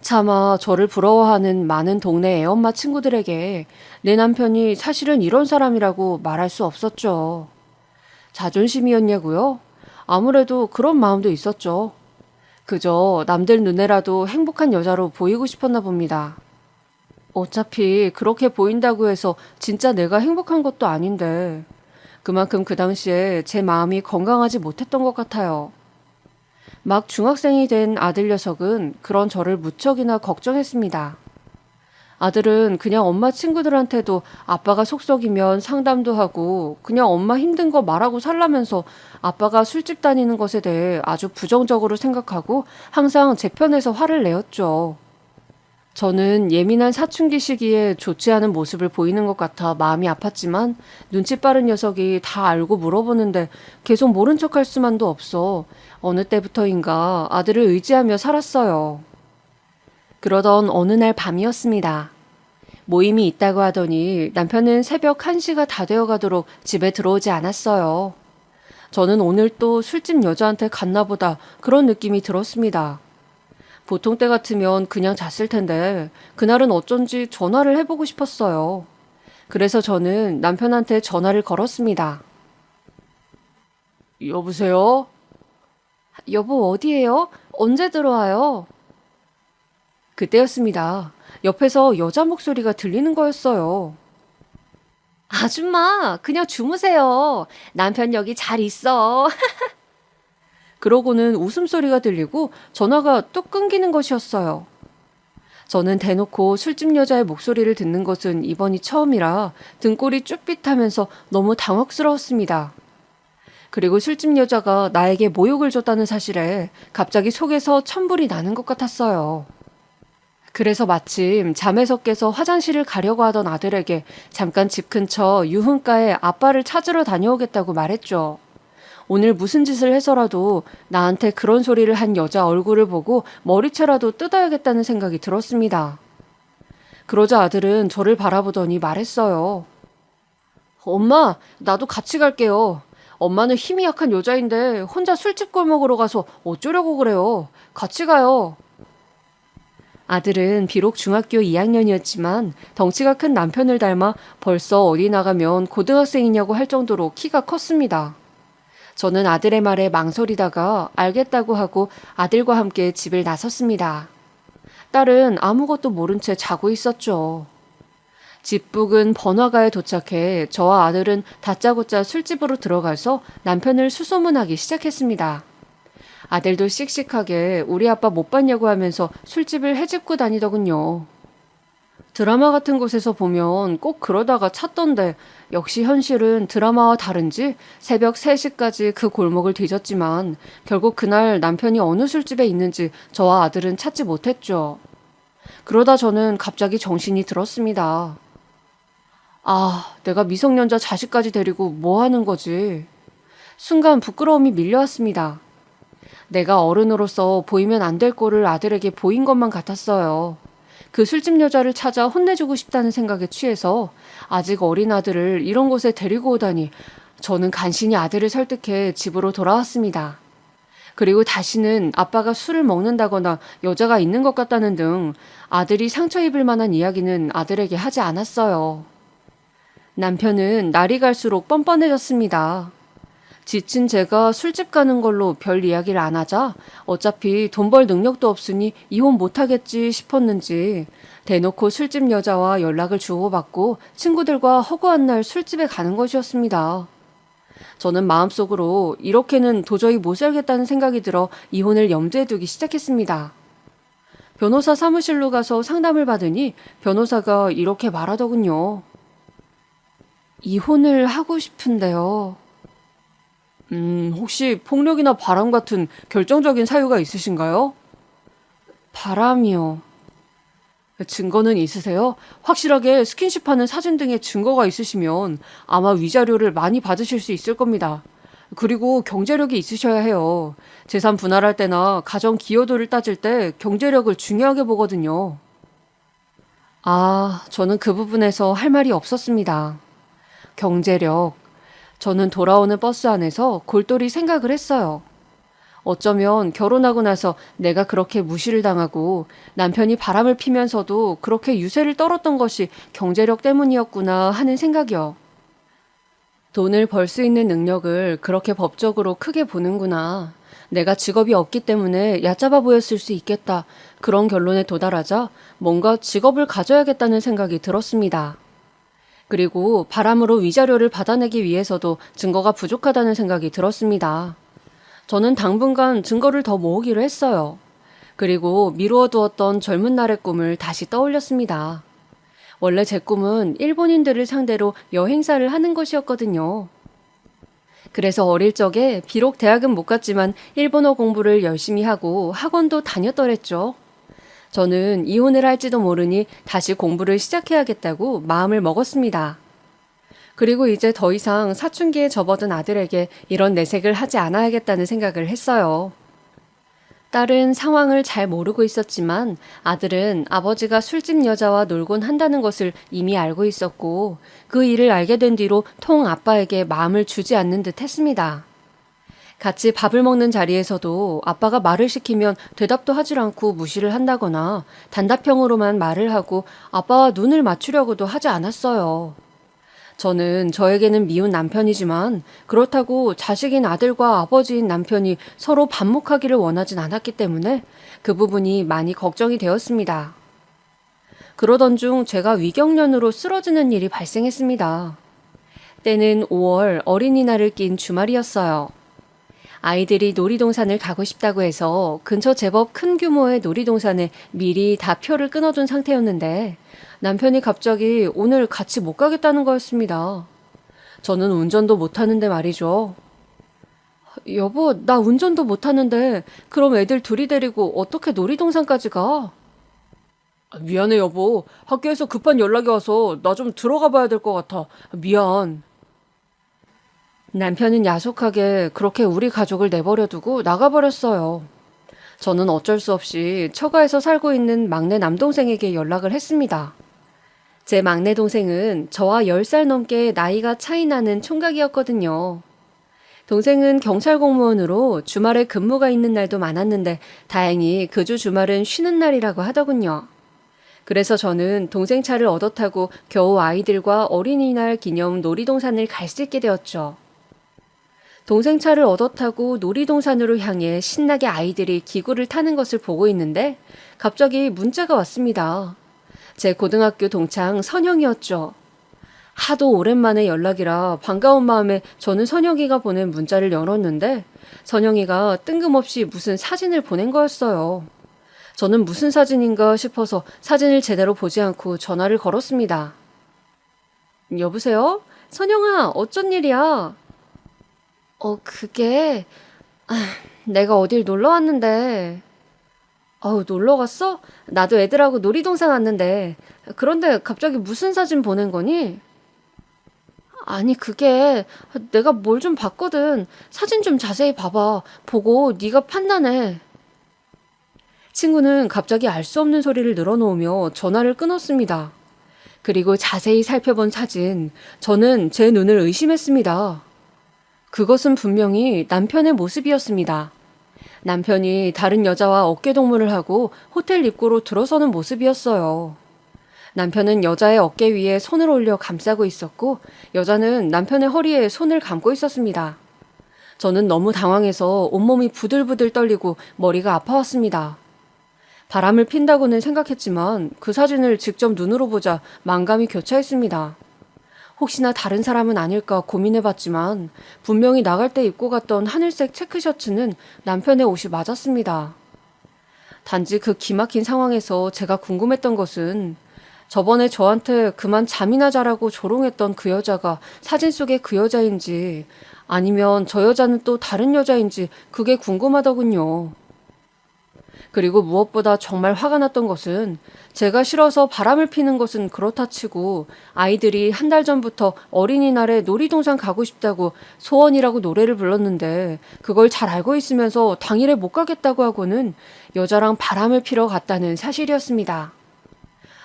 S3: 차마 저를 부러워하는 많은 동네 애엄마 친구들에게 내 남편이 사실은 이런 사람이라고 말할 수 없었죠. 자존심이었냐고요? 아무래도 그런 마음도 있었죠. 그저 남들 눈에라도 행복한 여자로 보이고 싶었나 봅니다. 어차피 그렇게 보인다고 해서 진짜 내가 행복한 것도 아닌데 그만큼 그 당시에 제 마음이 건강하지 못했던 것 같아요. 막 중학생이 된 아들 녀석은 그런 저를 무척이나 걱정했습니다. 아들은 그냥 엄마 친구들한테도 아빠가 속썩이면 상담도 하고 그냥 엄마 힘든 거 말하고 살라면서 아빠가 술집 다니는 것에 대해 아주 부정적으로 생각하고 항상 제 편에서 화를 내었죠. 저는 예민한 사춘기 시기에 좋지 않은 모습을 보이는 것 같아 마음이 아팠지만 눈치 빠른 녀석이 다 알고 물어보는데 계속 모른 척할 수만도 없어 어느 때부터인가 아들을 의지하며 살았어요. 그러던 어느 날 밤이었습니다. 모임이 있다고 하더니 남편은 새벽 1시가 다 되어가도록 집에 들어오지 않았어요. 저는 오늘 또 술집 여자한테 갔나 보다 그런 느낌이 들었습니다. 보통 때 같으면 그냥 잤을 텐데 그날은 어쩐지 전화를 해보고 싶었어요. 그래서 저는 남편한테 전화를 걸었습니다. 여보세요? 여보 어디에요? 언제 들어와요? 그때였습니다. 옆에서 여자 목소리가 들리는 거였어요. 아줌마 그냥 주무세요. 남편 여기 잘 있어. 그러고는 웃음소리가 들리고 전화가 뚝 끊기는 것이었어요. 저는 대놓고 술집 여자의 목소리를 듣는 것은 이번이 처음이라 등골이 쭈삣하면서 너무 당혹스러웠습니다. 그리고 술집 여자가 나에게 모욕을 줬다는 사실에 갑자기 속에서 천불이 나는 것 같았어요. 그래서 마침 잠에서 깨서 화장실을 가려고 하던 아들에게 잠깐 집 근처 유흥가에 아빠를 찾으러 다녀오겠다고 말했죠. 오늘 무슨 짓을 해서라도 나한테 그런 소리를 한 여자 얼굴을 보고 머리채라도 뜯어야겠다는 생각이 들었습니다. 그러자 아들은 저를 바라보더니 말했어요. 엄마, 나도 같이 갈게요. 엄마는 힘이 약한 여자인데 혼자 술집 골목으로 가서 어쩌려고 그래요. 같이 가요. 아들은 비록 중학교 2학년이었지만 덩치가 큰 남편을 닮아 벌써 어디 나가면 고등학생이냐고 할 정도로 키가 컸습니다. 저는 아들의 말에 망설이다가 알겠다고 하고 아들과 함께 집을 나섰습니다. 딸은 아무것도 모른 채 자고 있었죠. 집 부근 번화가에 도착해 저와 아들은 다짜고짜 술집으로 들어가서 남편을 수소문하기 시작했습니다. 아들도 씩씩하게 우리 아빠 못 봤냐고 하면서 술집을 헤집고 다니더군요. 드라마 같은 곳에서 보면 꼭 그러다가 찾던데 역시 현실은 드라마와 다른지 새벽 3시까지 그 골목을 뒤졌지만 결국 그날 남편이 어느 술집에 있는지 저와 아들은 찾지 못했죠. 그러다 저는 갑자기 정신이 들었습니다. 아, 내가 미성년자 자식까지 데리고 뭐 하는 거지? 순간 부끄러움이 밀려왔습니다. 내가 어른으로서 보이면 안 될 꼴을 아들에게 보인 것만 같았어요. 그 술집 여자를 찾아 혼내주고 싶다는 생각에 취해서 아직 어린 아들을 이런 곳에 데리고 오다니 저는 간신히 아들을 설득해 집으로 돌아왔습니다. 그리고 다시는 아빠가 술을 먹는다거나 여자가 있는 것 같다는 등 아들이 상처 입을 만한 이야기는 아들에게 하지 않았어요. 남편은 날이 갈수록 뻔뻔해졌습니다. 지친 제가 술집 가는 걸로 별 이야기를 안 하자 어차피 돈 벌 능력도 없으니 이혼 못하겠지 싶었는지 대놓고 술집 여자와 연락을 주고받고 친구들과 허구한 날 술집에 가는 것이었습니다. 저는 마음속으로 이렇게는 도저히 못 살겠다는 생각이 들어 이혼을 염두에 두기 시작했습니다. 변호사 사무실로 가서 상담을 받으니 변호사가 이렇게 말하더군요. 이혼을 하고 싶은데요. 혹시 폭력이나 바람 같은 결정적인 사유가 있으신가요? 바람이요. 증거는 있으세요? 확실하게 스킨십하는 사진 등의 증거가 있으시면 아마 위자료를 많이 받으실 수 있을 겁니다. 그리고 경제력이 있으셔야 해요. 재산 분할할 때나 가정 기여도를 따질 때 경제력을 중요하게 보거든요. 아, 저는 그 부분에서 할 말이 없었습니다. 경제력. 저는 돌아오는 버스 안에서 골똘히 생각을 했어요. 어쩌면 결혼하고 나서 내가 그렇게 무시를 당하고 남편이 바람을 피면서도 그렇게 유세를 떨었던 것이 경제력 때문이었구나 하는 생각이요. 돈을 벌 수 있는 능력을 그렇게 법적으로 크게 보는구나. 내가 직업이 없기 때문에 얕잡아 보였을 수 있겠다. 그런 결론에 도달하자 뭔가 직업을 가져야겠다는 생각이 들었습니다. 그리고 바람으로 위자료를 받아내기 위해서도 증거가 부족하다는 생각이 들었습니다. 저는 당분간 증거를 더 모으기로 했어요. 그리고 미루어 두었던 젊은 날의 꿈을 다시 떠올렸습니다. 원래 제 꿈은 일본인들을 상대로 여행사를 하는 것이었거든요. 그래서 어릴 적에 비록 대학은 못 갔지만 일본어 공부를 열심히 하고 학원도 다녔더랬죠. 저는 이혼을 할지도 모르니 다시 공부를 시작해야겠다고 마음을 먹었습니다. 그리고 이제 더 이상 사춘기에 접어든 아들에게 이런 내색을 하지 않아야겠다는 생각을 했어요. 딸은 상황을 잘 모르고 있었지만 아들은 아버지가 술집 여자와 놀곤 한다는 것을 이미 알고 있었고 그 일을 알게 된 뒤로 통 아빠에게 마음을 주지 않는 듯 했습니다. 같이 밥을 먹는 자리에서도 아빠가 말을 시키면 대답도 하질 않고 무시를 한다거나 단답형으로만 말을 하고 아빠와 눈을 맞추려고도 하지 않았어요. 저는 저에게는 미운 남편이지만 그렇다고 자식인 아들과 아버지인 남편이 서로 반목하기를 원하진 않았기 때문에 그 부분이 많이 걱정이 되었습니다. 그러던 중 제가 위경련으로 쓰러지는 일이 발생했습니다. 때는 5월 어린이날을 낀 주말이었어요. 아이들이 놀이동산을 가고 싶다고 해서 근처 제법 큰 규모의 놀이동산에 미리 다 표를 끊어둔 상태였는데 남편이 갑자기 오늘 같이 못 가겠다는 거였습니다. 저는 운전도 못하는데 말이죠. 여보, 나 운전도 못하는데 그럼 애들 둘이 데리고 어떻게 놀이동산까지 가? 미안해 여보. 학교에서 급한 연락이 와서 나 좀 들어가 봐야 될 것 같아. 미안. 남편은 야속하게 그렇게 우리 가족을 내버려두고 나가버렸어요. 저는 어쩔 수 없이 처가에서 살고 있는 막내 남동생에게 연락을 했습니다. 제 막내 동생은 저와 10살 넘게 나이가 차이 나는 총각이었거든요. 동생은 경찰 공무원으로 주말에 근무가 있는 날도 많았는데 다행히 그 주 주말은 쉬는 날이라고 하더군요. 그래서 저는 동생 차를 얻어 타고 겨우 아이들과 어린이날 기념 놀이동산을 갈 수 있게 되었죠. 동생 차를 얻어 타고 놀이동산으로 향해 신나게 아이들이 기구를 타는 것을 보고 있는데 갑자기 문자가 왔습니다. 제 고등학교 동창 선영이었죠. 하도 오랜만에 연락이라 반가운 마음에 저는 선영이가 보낸 문자를 열었는데 선영이가 뜬금없이 무슨 사진을 보낸 거였어요. 저는 무슨 사진인가 싶어서 사진을 제대로 보지 않고 전화를 걸었습니다. 여보세요? 선영아, 어쩐 일이야? 그게 내가 어딜 놀러 왔는데. 놀러 갔어? 나도 애들하고 놀이동산 왔는데. 그런데 갑자기 무슨 사진 보낸 거니? 아니 그게 내가 뭘 좀 봤거든. 사진 좀 자세히 봐봐. 보고 네가 판단해. 친구는 갑자기 알 수 없는 소리를 늘어놓으며 전화를 끊었습니다. 그리고 자세히 살펴본 사진, 저는 제 눈을 의심했습니다. 그것은 분명히 남편의 모습이었습니다. 남편이 다른 여자와 어깨동무를 하고 호텔 입구로 들어서는 모습이었어요. 남편은 여자의 어깨 위에 손을 올려 감싸고 있었고 여자는 남편의 허리에 손을 감고 있었습니다. 저는 너무 당황해서 온몸이 부들부들 떨리고 머리가 아파왔습니다. 바람을 핀다고는 생각했지만 그 사진을 직접 눈으로 보자 만감이 교차했습니다. 혹시나 다른 사람은 아닐까 고민해봤지만 분명히 나갈 때 입고 갔던 하늘색 체크셔츠는 남편의 옷이 맞았습니다. 단지 그 기막힌 상황에서 제가 궁금했던 것은 저번에 저한테 그만 잠이나 자라고 조롱했던 그 여자가 사진 속의 그 여자인지 아니면 저 여자는 또 다른 여자인지 그게 궁금하더군요. 그리고 무엇보다 정말 화가 났던 것은 제가 싫어서 바람을 피는 것은 그렇다 치고 아이들이 한 달 전부터 어린이날에 놀이동산 가고 싶다고 소원이라고 노래를 불렀는데 그걸 잘 알고 있으면서 당일에 못 가겠다고 하고는 여자랑 바람을 피러 갔다는 사실이었습니다.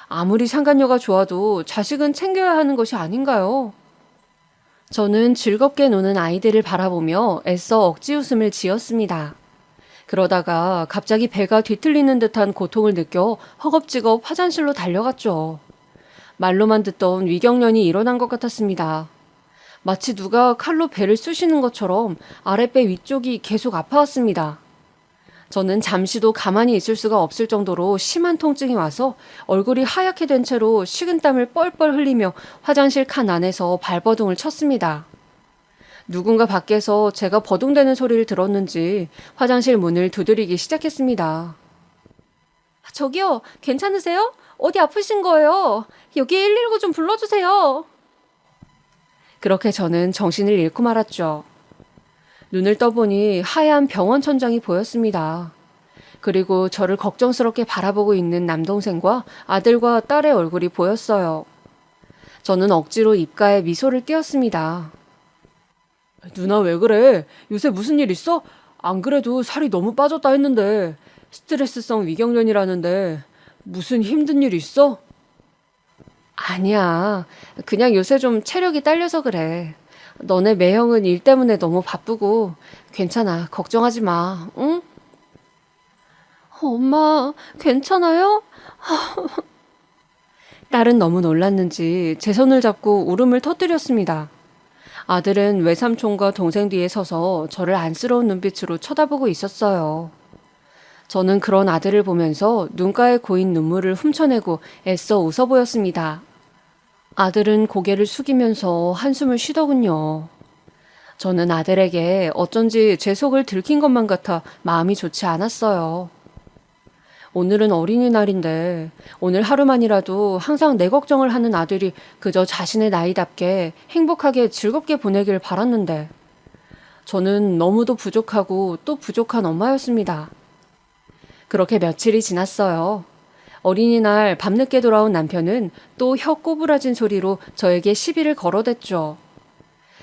S3: 아무리 상간녀가 좋아도 자식은 챙겨야 하는 것이 아닌가요? 저는 즐겁게 노는 아이들을 바라보며 애써 억지 웃음을 지었습니다. 그러다가 갑자기 배가 뒤틀리는 듯한 고통을 느껴 허겁지겁 화장실로 달려갔죠. 말로만 듣던 위경련이 일어난 것 같았습니다. 마치 누가 칼로 배를 쑤시는 것처럼 아랫배 위쪽이 계속 아파왔습니다. 저는 잠시도 가만히 있을 수가 없을 정도로 심한 통증이 와서 얼굴이 하얗게 된 채로 식은땀을 뻘뻘 흘리며 화장실 칸 안에서 발버둥을 쳤습니다. 누군가 밖에서 제가 버둥대는 소리를 들었는지 화장실 문을 두드리기 시작했습니다. 저기요, 괜찮으세요? 어디 아프신 거예요? 여기 119 좀 불러주세요. 그렇게 저는 정신을 잃고 말았죠. 눈을 떠보니 하얀 병원 천장이 보였습니다. 그리고 저를 걱정스럽게 바라보고 있는 남동생과 아들과 딸의 얼굴이 보였어요. 저는 억지로 입가에 미소를 띄었습니다. 누나 왜 그래? 요새 무슨 일 있어? 안 그래도 살이 너무 빠졌다 했는데 스트레스성 위경련이라는데 무슨 힘든 일 있어? 아니야. 그냥 요새 좀 체력이 딸려서 그래. 너네 매형은 일 때문에 너무 바쁘고 괜찮아. 걱정하지 마. 응? 엄마, 괜찮아요? 딸은 너무 놀랐는지 제 손을 잡고 울음을 터뜨렸습니다. 아들은 외삼촌과 동생 뒤에 서서 저를 안쓰러운 눈빛으로 쳐다보고 있었어요. 저는 그런 아들을 보면서 눈가에 고인 눈물을 훔쳐내고 애써 웃어 보였습니다. 아들은 고개를 숙이면서 한숨을 쉬더군요. 저는 아들에게 어쩐지 제 속을 들킨 것만 같아 마음이 좋지 않았어요. 오늘은 어린이날인데 오늘 하루만이라도 항상 내 걱정을 하는 아들이 그저 자신의 나이답게 행복하게 즐겁게 보내길 바랐는데 저는 너무도 부족하고 또 부족한 엄마였습니다. 그렇게 며칠이 지났어요. 어린이날 밤늦게 돌아온 남편은 또 혀 꼬부라진 소리로 저에게 시비를 걸어댔죠.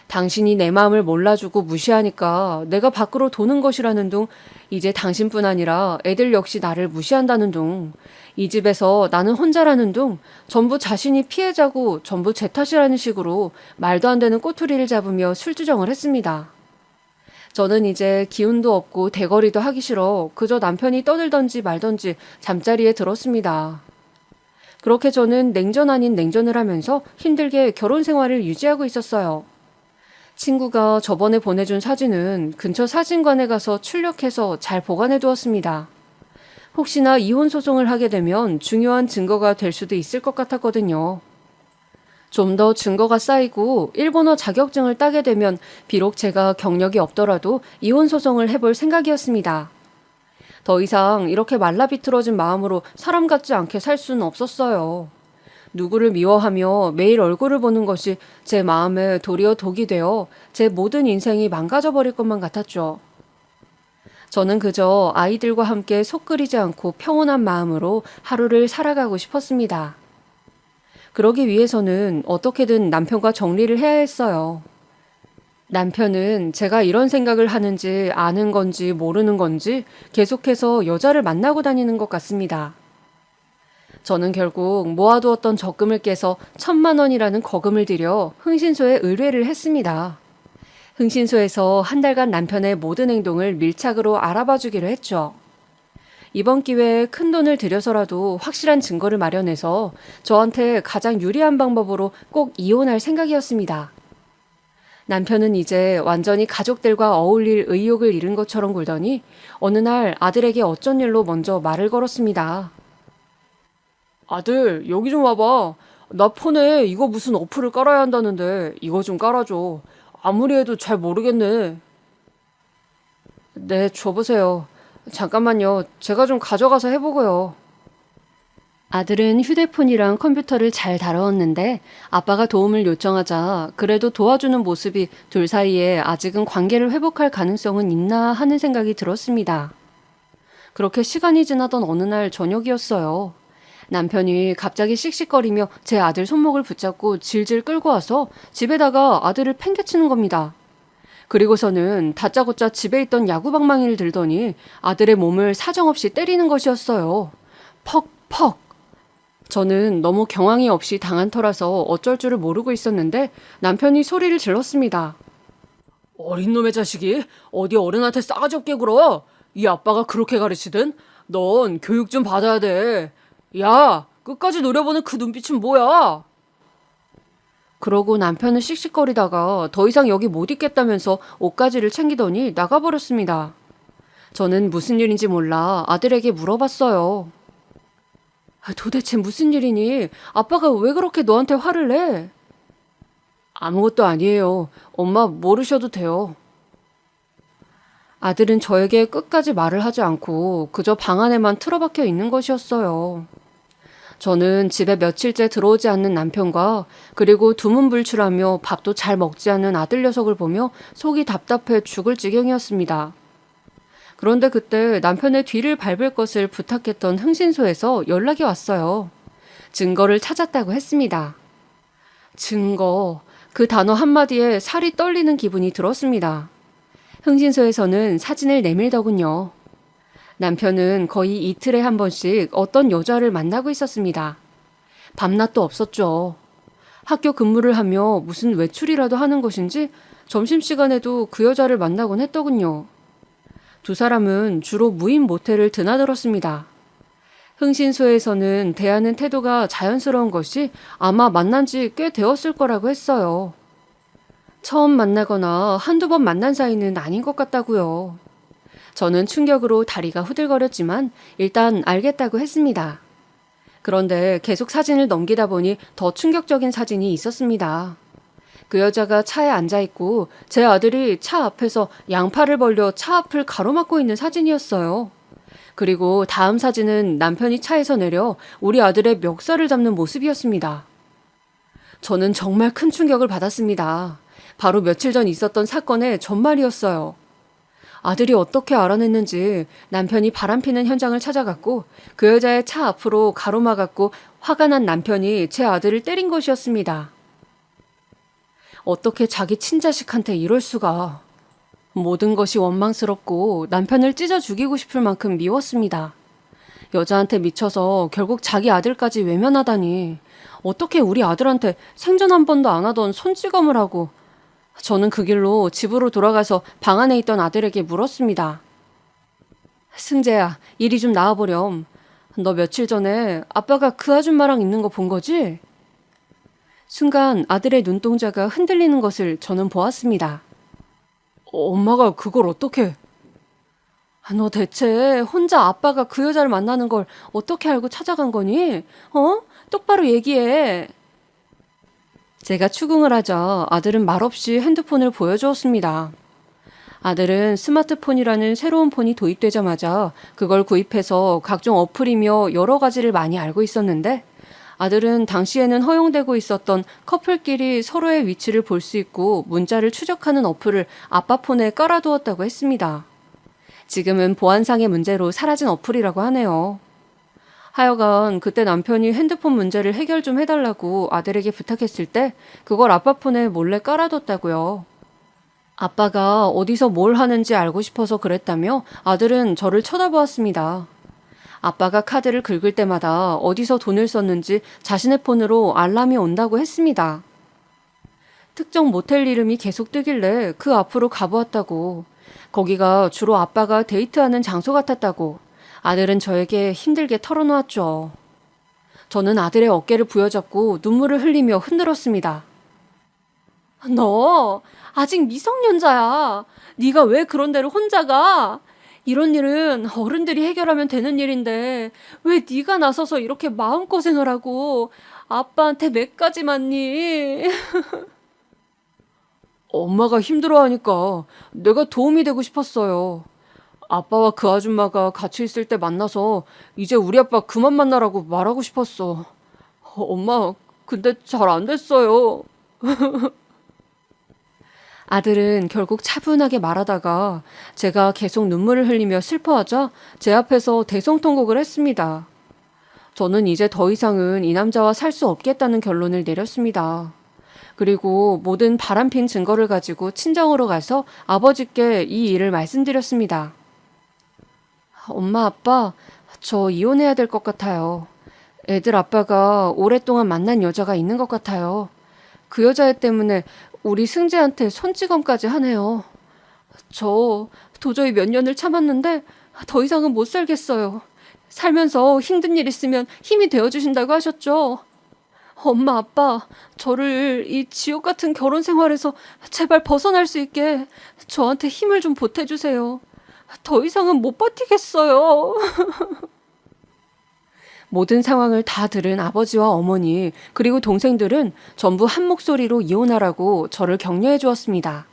S3: 당신이 내 마음을 몰라주고 무시하니까 내가 밖으로 도는 것이라는 둥, 이제 당신뿐 아니라 애들 역시 나를 무시한다는 둥, 이 집에서 나는 혼자라는 둥, 전부 자신이 피해자고 전부 제 탓이라는 식으로 말도 안 되는 꼬투리를 잡으며 술주정을 했습니다. 저는 이제 기운도 없고 대거리도 하기 싫어 그저 남편이 떠들던지 말던지 잠자리에 들었습니다. 그렇게 저는 냉전 아닌 냉전을 하면서 힘들게 결혼 생활을 유지하고 있었어요. 친구가 저번에 보내준 사진은 근처 사진관에 가서 출력해서 잘 보관해 두었습니다. 혹시나 이혼 소송을 하게 되면 중요한 증거가 될 수도 있을 것 같았거든요. 좀 더 증거가 쌓이고 일본어 자격증을 따게 되면 비록 제가 경력이 없더라도 이혼 소송을 해볼 생각이었습니다. 더 이상 이렇게 말라비틀어진 마음으로 사람 같지 않게 살 수는 없었어요. 누구를 미워하며 매일 얼굴을 보는 것이 제 마음에 도리어 독이 되어 제 모든 인생이 망가져버릴 것만 같았죠. 저는 그저 아이들과 함께 속 끓이지 않고 평온한 마음으로 하루를 살아가고 싶었습니다. 그러기 위해서는 어떻게든 남편과 정리를 해야 했어요. 남편은 제가 이런 생각을 하는지 아는 건지 모르는 건지 계속해서 여자를 만나고 다니는 것 같습니다. 저는 결국 모아두었던 적금을 깨서 1,000만 원이라는 거금을 들여 흥신소에 의뢰를 했습니다. 흥신소에서 한 달간 남편의 모든 행동을 밀착으로 알아봐 주기로 했죠. 이번 기회에 큰 돈을 들여서라도 확실한 증거를 마련해서 저한테 가장 유리한 방법으로 꼭 이혼할 생각이었습니다. 남편은 이제 완전히 가족들과 어울릴 의욕을 잃은 것처럼 굴더니 어느 날 아들에게 어쩐 일로 먼저 말을 걸었습니다. 아들, 여기 좀 와봐. 나 폰에 이거 무슨 어플을 깔아야 한다는데 이거 좀 깔아줘. 아무리 해도 잘 모르겠네. 네, 줘보세요. 잠깐만요. 제가 좀 가져가서 해보고요. 아들은 휴대폰이랑 컴퓨터를 잘 다루었는데 아빠가 도움을 요청하자 그래도 도와주는 모습이 둘 사이에 아직은 관계를 회복할 가능성은 있나 하는 생각이 들었습니다. 그렇게 시간이 지나던 어느 날 저녁이었어요. 남편이 갑자기 씩씩거리며 제 아들 손목을 붙잡고 질질 끌고 와서 집에다가 아들을 팽개치는 겁니다. 그리고서는 다짜고짜 집에 있던 야구방망이를 들더니 아들의 몸을 사정없이 때리는 것이었어요. 퍽퍽. 저는 너무 경황이 없이 당한 터라서 어쩔 줄을 모르고 있었는데 남편이 소리를 질렀습니다. 어린 놈의 자식이 어디 어른한테 싸가지 없게 굴어. 이 아빠가 그렇게 가르치든 넌 교육 좀 받아야 돼. 야, 끝까지 노려보는 그 눈빛은 뭐야? 그러고 남편은 씩씩거리다가 더 이상 여기 못 있겠다면서 옷가지를 챙기더니 나가버렸습니다. 저는 무슨 일인지 몰라 아들에게 물어봤어요. 도대체 무슨 일이니? 아빠가 왜 그렇게 너한테 화를 내? 아무것도 아니에요. 엄마 모르셔도 돼요. 아들은 저에게 끝까지 말을 하지 않고 그저 방 안에만 틀어박혀 있는 것이었어요. 저는 집에 며칠째 들어오지 않는 남편과 그리고 두문불출하며 밥도 잘 먹지 않는 아들 녀석을 보며 속이 답답해 죽을 지경이었습니다. 그런데 그때 남편의 뒤를 밟을 것을 부탁했던 흥신소에서 연락이 왔어요. 증거를 찾았다고 했습니다. 증거, 그 단어 한마디에 살이 떨리는 기분이 들었습니다. 흥신소에서는 사진을 내밀더군요. 남편은 거의 이틀에 한 번씩 어떤 여자를 만나고 있었습니다. 밤낮도 없었죠. 학교 근무를 하며 무슨 외출이라도 하는 것인지 점심시간에도 그 여자를 만나곤 했더군요. 두 사람은 주로 무인 모텔을 드나들었습니다. 흥신소에서는 대하는 태도가 자연스러운 것이 아마 만난 지 꽤 되었을 거라고 했어요. 처음 만나거나 한두 번 만난 사이는 아닌 것 같다고요. 저는 충격으로 다리가 후들거렸지만 일단 알겠다고 했습니다. 그런데 계속 사진을 넘기다 보니 더 충격적인 사진이 있었습니다. 그 여자가 차에 앉아 있고 제 아들이 차 앞에서 양팔을 벌려 차 앞을 가로막고 있는 사진이었어요. 그리고 다음 사진은 남편이 차에서 내려 우리 아들의 멱살을 잡는 모습이었습니다. 저는 정말 큰 충격을 받았습니다. 바로 며칠 전 있었던 사건의 전말이었어요. 아들이 어떻게 알아냈는지 남편이 바람피는 현장을 찾아갔고 그 여자의 차 앞으로 가로막았고 화가 난 남편이 제 아들을 때린 것이었습니다. 어떻게 자기 친자식한테 이럴 수가. 모든 것이 원망스럽고 남편을 찢어 죽이고 싶을 만큼 미웠습니다. 여자한테 미쳐서 결국 자기 아들까지 외면하다니. 어떻게 우리 아들한테 생전 한 번도 안 하던 손찌검을 하고. 저는 그 길로 집으로 돌아가서 방 안에 있던 아들에게 물었습니다. 승재야, 이리 좀 나와보렴. 너 며칠 전에 아빠가 그 아줌마랑 있는 거 본 거지? 순간 아들의 눈동자가 흔들리는 것을 저는 보았습니다. 엄마가 그걸 어떻게? 너 대체 혼자 아빠가 그 여자를 만나는 걸 어떻게 알고 찾아간 거니? 똑바로 얘기해. 제가 추궁을 하자 아들은 말없이 핸드폰을 보여주었습니다. 아들은 스마트폰이라는 새로운 폰이 도입되자마자 그걸 구입해서 각종 어플이며 여러 가지를 많이 알고 있었는데 아들은 당시에는 허용되고 있었던 커플끼리 서로의 위치를 볼 수 있고 문자를 추적하는 어플을 아빠 폰에 깔아두었다고 했습니다. 지금은 보안상의 문제로 사라진 어플이라고 하네요. 하여간 그때 남편이 핸드폰 문제를 해결 좀 해달라고 아들에게 부탁했을 때 그걸 아빠 폰에 몰래 깔아뒀다고요. 아빠가 어디서 뭘 하는지 알고 싶어서 그랬다며 아들은 저를 쳐다보았습니다. 아빠가 카드를 긁을 때마다 어디서 돈을 썼는지 자신의 폰으로 알람이 온다고 했습니다. 특정 모텔 이름이 계속 뜨길래 그 앞으로 가보았다고. 거기가 주로 아빠가 데이트하는 장소 같았다고. 아들은 저에게 힘들게 털어놓았죠. 저는 아들의 어깨를 부여잡고 눈물을 흘리며 흔들었습니다. 너 아직 미성년자야. 네가 왜 그런 데를 혼자 가? 이런 일은 어른들이 해결하면 되는 일인데 왜 네가 나서서 이렇게 마음고생을 하고 아빠한테 몇 가지 맞니? 엄마가 힘들어하니까 내가 도움이 되고 싶었어요. 아빠와 그 아줌마가 같이 있을 때 만나서 이제 우리 아빠 그만 만나라고 말하고 싶었어. 엄마, 근데 잘 안 됐어요. 아들은 결국 차분하게 말하다가 제가 계속 눈물을 흘리며 슬퍼하자 제 앞에서 대성통곡을 했습니다. 저는 이제 더 이상은 이 남자와 살 수 없겠다는 결론을 내렸습니다. 그리고 모든 바람핀 증거를 가지고 친정으로 가서 아버지께 이 일을 말씀드렸습니다. 엄마, 아빠, 저 이혼해야 될 것 같아요. 애들 아빠가 오랫동안 만난 여자가 있는 것 같아요. 그 여자애 때문에 우리 승재한테 손찌검까지 하네요. 저 도저히 몇 년을 참았는데 더 이상은 못 살겠어요. 살면서 힘든 일 있으면 힘이 되어주신다고 하셨죠. 엄마, 아빠, 저를 이 지옥 같은 결혼 생활에서 제발 벗어날 수 있게 저한테 힘을 좀 보태주세요. 더 이상은 못 버티겠어요. 모든 상황을 다 들은 아버지와 어머니 그리고 동생들은 전부 한 목소리로 이혼하라고 저를 격려해 주었습니다.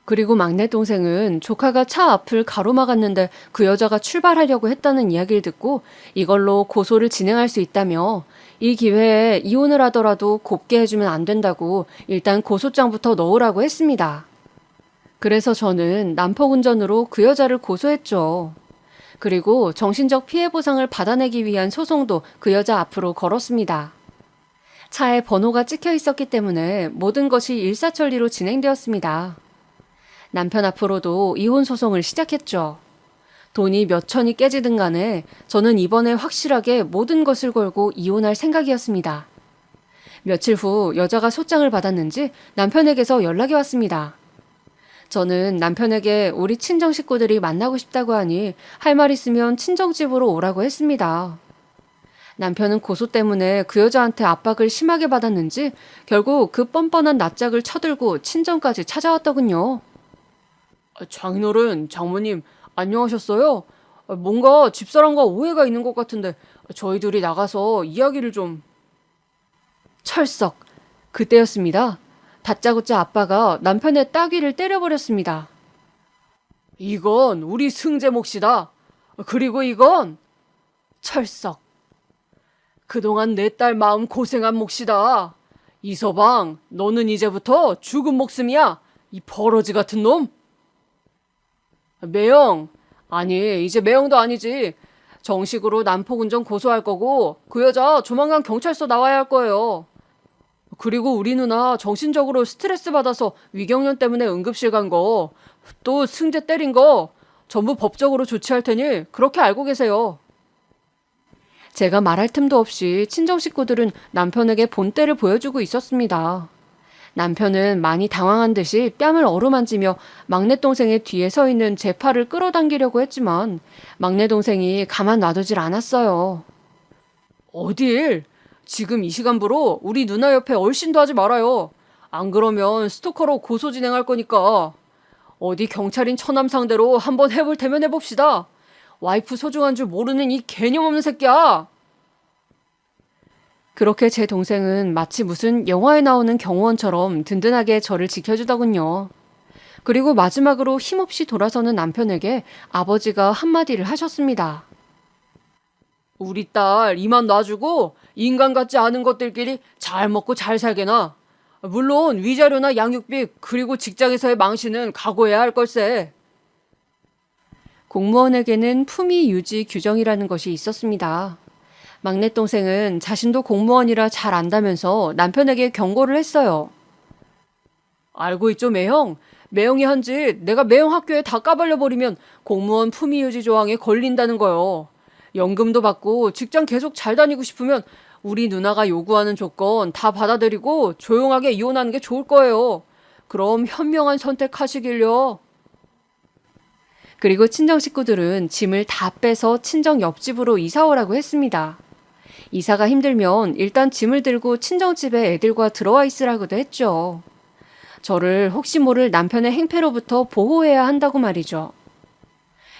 S3: 그리고 막내 동생은 조카가 차 앞을 가로막았는데 그 여자가 출발하려고 했다는 이야기를 듣고 이걸로 고소를 진행할 수 있다며 이 기회에 이혼을 하더라도 곱게 해주면 안 된다고 일단 고소장부터 넣으라고 했습니다. 그래서 저는 난폭운전으로 그 여자를 고소했죠. 그리고 정신적 피해 보상을 받아내기 위한 소송도 그 여자 앞으로 걸었습니다. 차에 번호가 찍혀 있었기 때문에 모든 것이 일사천리로 진행되었습니다. 남편 앞으로도 이혼 소송을 시작했죠. 돈이 몇 천이 깨지든 간에 저는 이번에 확실하게 모든 것을 걸고 이혼할 생각이었습니다. 며칠 후 여자가 소장을 받았는지 남편에게서 연락이 왔습니다. 저는 남편에게 우리 친정 식구들이 만나고 싶다고 하니 할 말 있으면 친정집으로 오라고 했습니다. 남편은 고소 때문에 그 여자한테 압박을 심하게 받았는지 결국 그 뻔뻔한 낯짝을 쳐들고 친정까지 찾아왔더군요. 장인어른, 장모님, 안녕하셨어요? 뭔가 집사람과 오해가 있는 것 같은데 저희 둘이 나가서 이야기를 좀... 철석. 그때였습니다. 다짜고짜 아빠가 남편의 따귀를 때려버렸습니다. 이건 우리 승재 몫이다. 그리고 이건 철석. 그동안 내 딸 마음 고생한 몫이다. 이서방, 너는 이제부터 죽은 목숨이야. 이 버러지 같은 놈. 매영. 아니, 이제 매영도 아니지. 정식으로 난폭운전 고소할 거고 그 여자 조만간 경찰서 나와야 할 거예요. 그리고 우리 누나 정신적으로 스트레스 받아서 위경련 때문에 응급실 간 거, 또 승재 때린 거 전부 법적으로 조치할 테니 그렇게 알고 계세요. 제가 말할 틈도 없이 친정 식구들은 남편에게 본때를 보여주고 있었습니다. 남편은 많이 당황한 듯이 뺨을 어루만지며 막내 동생의 뒤에 서 있는 제 팔을 끌어당기려고 했지만 막내 동생이 가만 놔두질 않았어요. 어딜? 지금 이 시간부로 우리 누나 옆에 얼씬도 하지 말아요. 안 그러면 스토커로 고소 진행할 거니까. 어디 경찰인 처남 상대로 한번 해볼 테면 해봅시다. 와이프 소중한 줄 모르는 이 개념 없는 새끼야. 그렇게 제 동생은 마치 무슨 영화에 나오는 경호원처럼 든든하게 저를 지켜주더군요. 그리고 마지막으로 힘없이 돌아서는 남편에게 아버지가 한마디를 하셨습니다. 우리 딸 이만 놔주고 인간 같지 않은 것들끼리 잘 먹고 잘 살게나. 물론 위자료나 양육비 그리고 직장에서의 망신은 각오해야 할 걸세. 공무원에게는 품위 유지 규정이라는 것이 있었습니다. 막내 동생은 자신도 공무원이라 잘 안다면서 남편에게 경고를 했어요. 알고 있죠, 매형? 매형이 한 짓 내가 매형 학교에 다 까발려버리면 공무원 품위 유지 조항에 걸린다는 거요. 연금도 받고 직장 계속 잘 다니고 싶으면 우리 누나가 요구하는 조건 다 받아들이고 조용하게 이혼하는 게 좋을 거예요. 그럼 현명한 선택하시길요. 그리고 친정 식구들은 짐을 다 빼서 친정 옆집으로 이사 오라고 했습니다. 이사가 힘들면 일단 짐을 들고 친정집에 애들과 들어와 있으라고도 했죠. 저를 혹시 모를 남편의 행패로부터 보호해야 한다고 말이죠.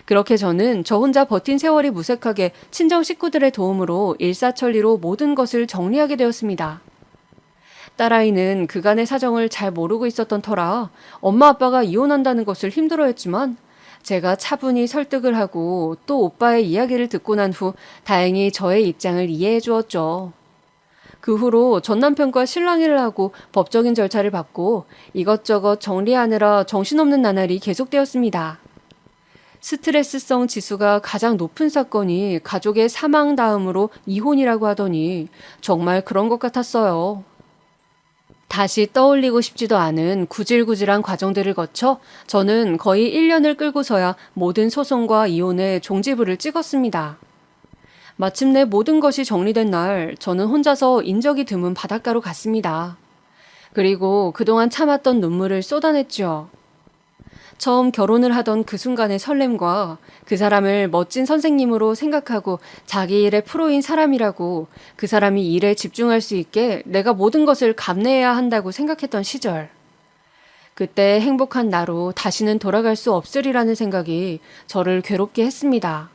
S3: 그렇게 저는 저 혼자 버틴 세월이 무색하게 친정 식구들의 도움으로 일사천리로 모든 것을 정리하게 되었습니다. 딸아이는 그간의 사정을 잘 모르고 있었던 터라 엄마 아빠가 이혼한다는 것을 힘들어했지만 제가 차분히 설득을 하고 또 오빠의 이야기를 듣고 난 후 다행히 저의 입장을 이해해 주었죠. 그 후로 전 남편과 실랑이를 하고 법적인 절차를 밟고 이것저것 정리하느라 정신없는 나날이 계속되었습니다. 스트레스성 지수가 가장 높은 사건이 가족의 사망 다음으로 이혼이라고 하더니 정말 그런 것 같았어요. 다시 떠올리고 싶지도 않은 구질구질한 과정들을 거쳐 저는 거의 1년을 끌고서야 모든 소송과 이혼의 종지부를 찍었습니다. 마침내 모든 것이 정리된 날 저는 혼자서 인적이 드문 바닷가로 갔습니다. 그리고 그동안 참았던 눈물을 쏟아냈죠. 처음 결혼을 하던 그 순간의 설렘과 그 사람을 멋진 선생님으로 생각하고 자기 일에 프로인 사람이라고 그 사람이 일에 집중할 수 있게 내가 모든 것을 감내해야 한다고 생각했던 시절. 그때 행복한 나로 다시는 돌아갈 수 없으리라는 생각이 저를 괴롭게 했습니다.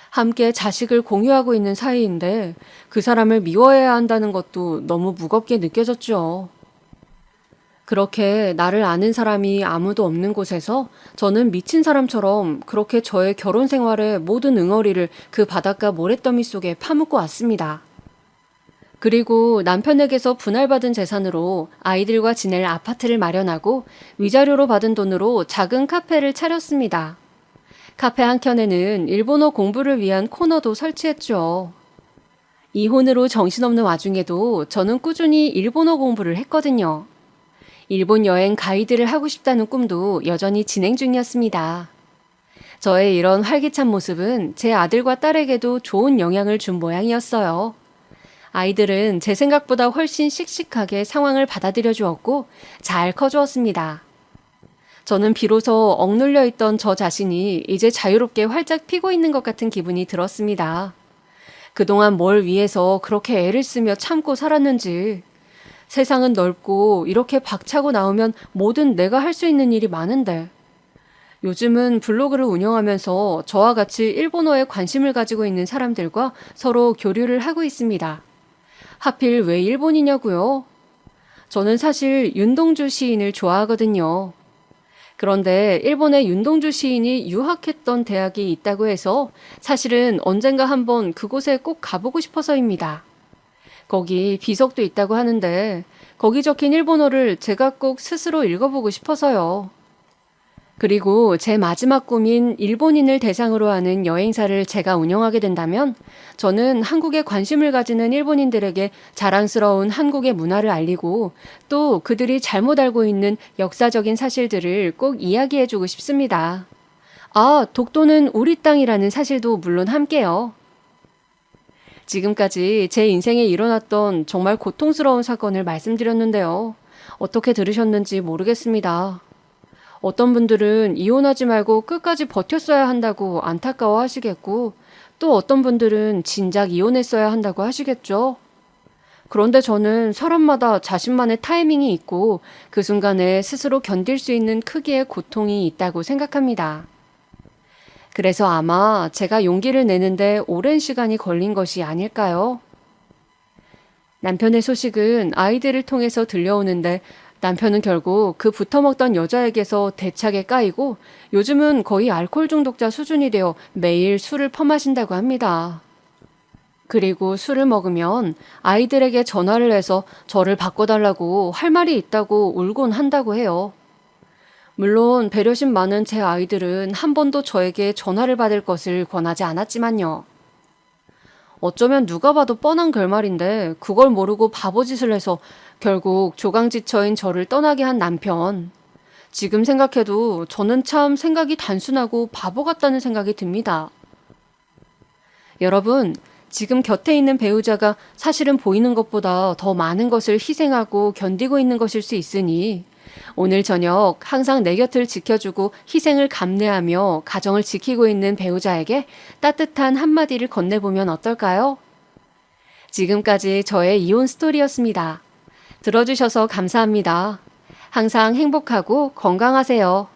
S3: 함께 자식을 공유하고 있는 사이인데 그 사람을 미워해야 한다는 것도 너무 무겁게 느껴졌죠. 그렇게 나를 아는 사람이 아무도 없는 곳에서 저는 미친 사람처럼 그렇게 저의 결혼 생활의 모든 응어리를 그 바닷가 모래더미 속에 파묻고 왔습니다. 그리고 남편에게서 분할받은 재산으로 아이들과 지낼 아파트를 마련하고 위자료로 받은 돈으로 작은 카페를 차렸습니다. 카페 한켠에는 일본어 공부를 위한 코너도 설치했죠. 이혼으로 정신없는 와중에도 저는 꾸준히 일본어 공부를 했거든요. 일본 여행 가이드를 하고 싶다는 꿈도 여전히 진행 중이었습니다. 저의 이런 활기찬 모습은 제 아들과 딸에게도 좋은 영향을 준 모양이었어요. 아이들은 제 생각보다 훨씬 씩씩하게 상황을 받아들여 주었고 잘 커주었습니다. 저는 비로소 억눌려 있던 저 자신이 이제 자유롭게 활짝 피고 있는 것 같은 기분이 들었습니다. 그동안 뭘 위해서 그렇게 애를 쓰며 참고 살았는지. 세상은 넓고 이렇게 박차고 나오면 뭐든 내가 할 수 있는 일이 많은데. 요즘은 블로그를 운영하면서 저와 같이 일본어에 관심을 가지고 있는 사람들과 서로 교류를 하고 있습니다. 하필 왜 일본이냐고요? 저는 사실 윤동주 시인을 좋아하거든요. 그런데 일본에 윤동주 시인이 유학했던 대학이 있다고 해서 사실은 언젠가 한번 그곳에 꼭 가보고 싶어서입니다. 거기 비석도 있다고 하는데 거기 적힌 일본어를 제가 꼭 스스로 읽어보고 싶어서요. 그리고 제 마지막 꿈인 일본인을 대상으로 하는 여행사를 제가 운영하게 된다면 저는 한국에 관심을 가지는 일본인들에게 자랑스러운 한국의 문화를 알리고 또 그들이 잘못 알고 있는 역사적인 사실들을 꼭 이야기해주고 싶습니다. 아, 독도는 우리 땅이라는 사실도 물론 함께요. 지금까지 제 인생에 일어났던 정말 고통스러운 사건을 말씀드렸는데요. 어떻게 들으셨는지 모르겠습니다. 어떤 분들은 이혼하지 말고 끝까지 버텼어야 한다고 안타까워 하시겠고, 또 어떤 분들은 진작 이혼했어야 한다고 하시겠죠. 그런데 저는 사람마다 자신만의 타이밍이 있고, 그 순간에 스스로 견딜 수 있는 크기의 고통이 있다고 생각합니다. 그래서 아마 제가 용기를 내는데 오랜 시간이 걸린 것이 아닐까요? 남편의 소식은 아이들을 통해서 들려오는데 남편은 결국 그 붙어먹던 여자에게서 대차게 까이고 요즘은 거의 알코올 중독자 수준이 되어 매일 술을 퍼마신다고 합니다. 그리고 술을 먹으면 아이들에게 전화를 해서 저를 바꿔달라고 할 말이 있다고 울곤 한다고 해요. 물론 배려심 많은 제 아이들은 한 번도 저에게 전화를 받을 것을 권하지 않았지만요. 어쩌면 누가 봐도 뻔한 결말인데 그걸 모르고 바보짓을 해서 결국 조강지처인 저를 떠나게 한 남편. 지금 생각해도 저는 참 생각이 단순하고 바보 같다는 생각이 듭니다. 여러분, 지금 곁에 있는 배우자가 사실은 보이는 것보다 더 많은 것을 희생하고 견디고 있는 것일 수 있으니 오늘 저녁 항상 내 곁을 지켜주고 희생을 감내하며 가정을 지키고 있는 배우자에게 따뜻한 한마디를 건네보면 어떨까요? 지금까지 저의 이혼 스토리였습니다. 들어주셔서 감사합니다. 항상 행복하고 건강하세요.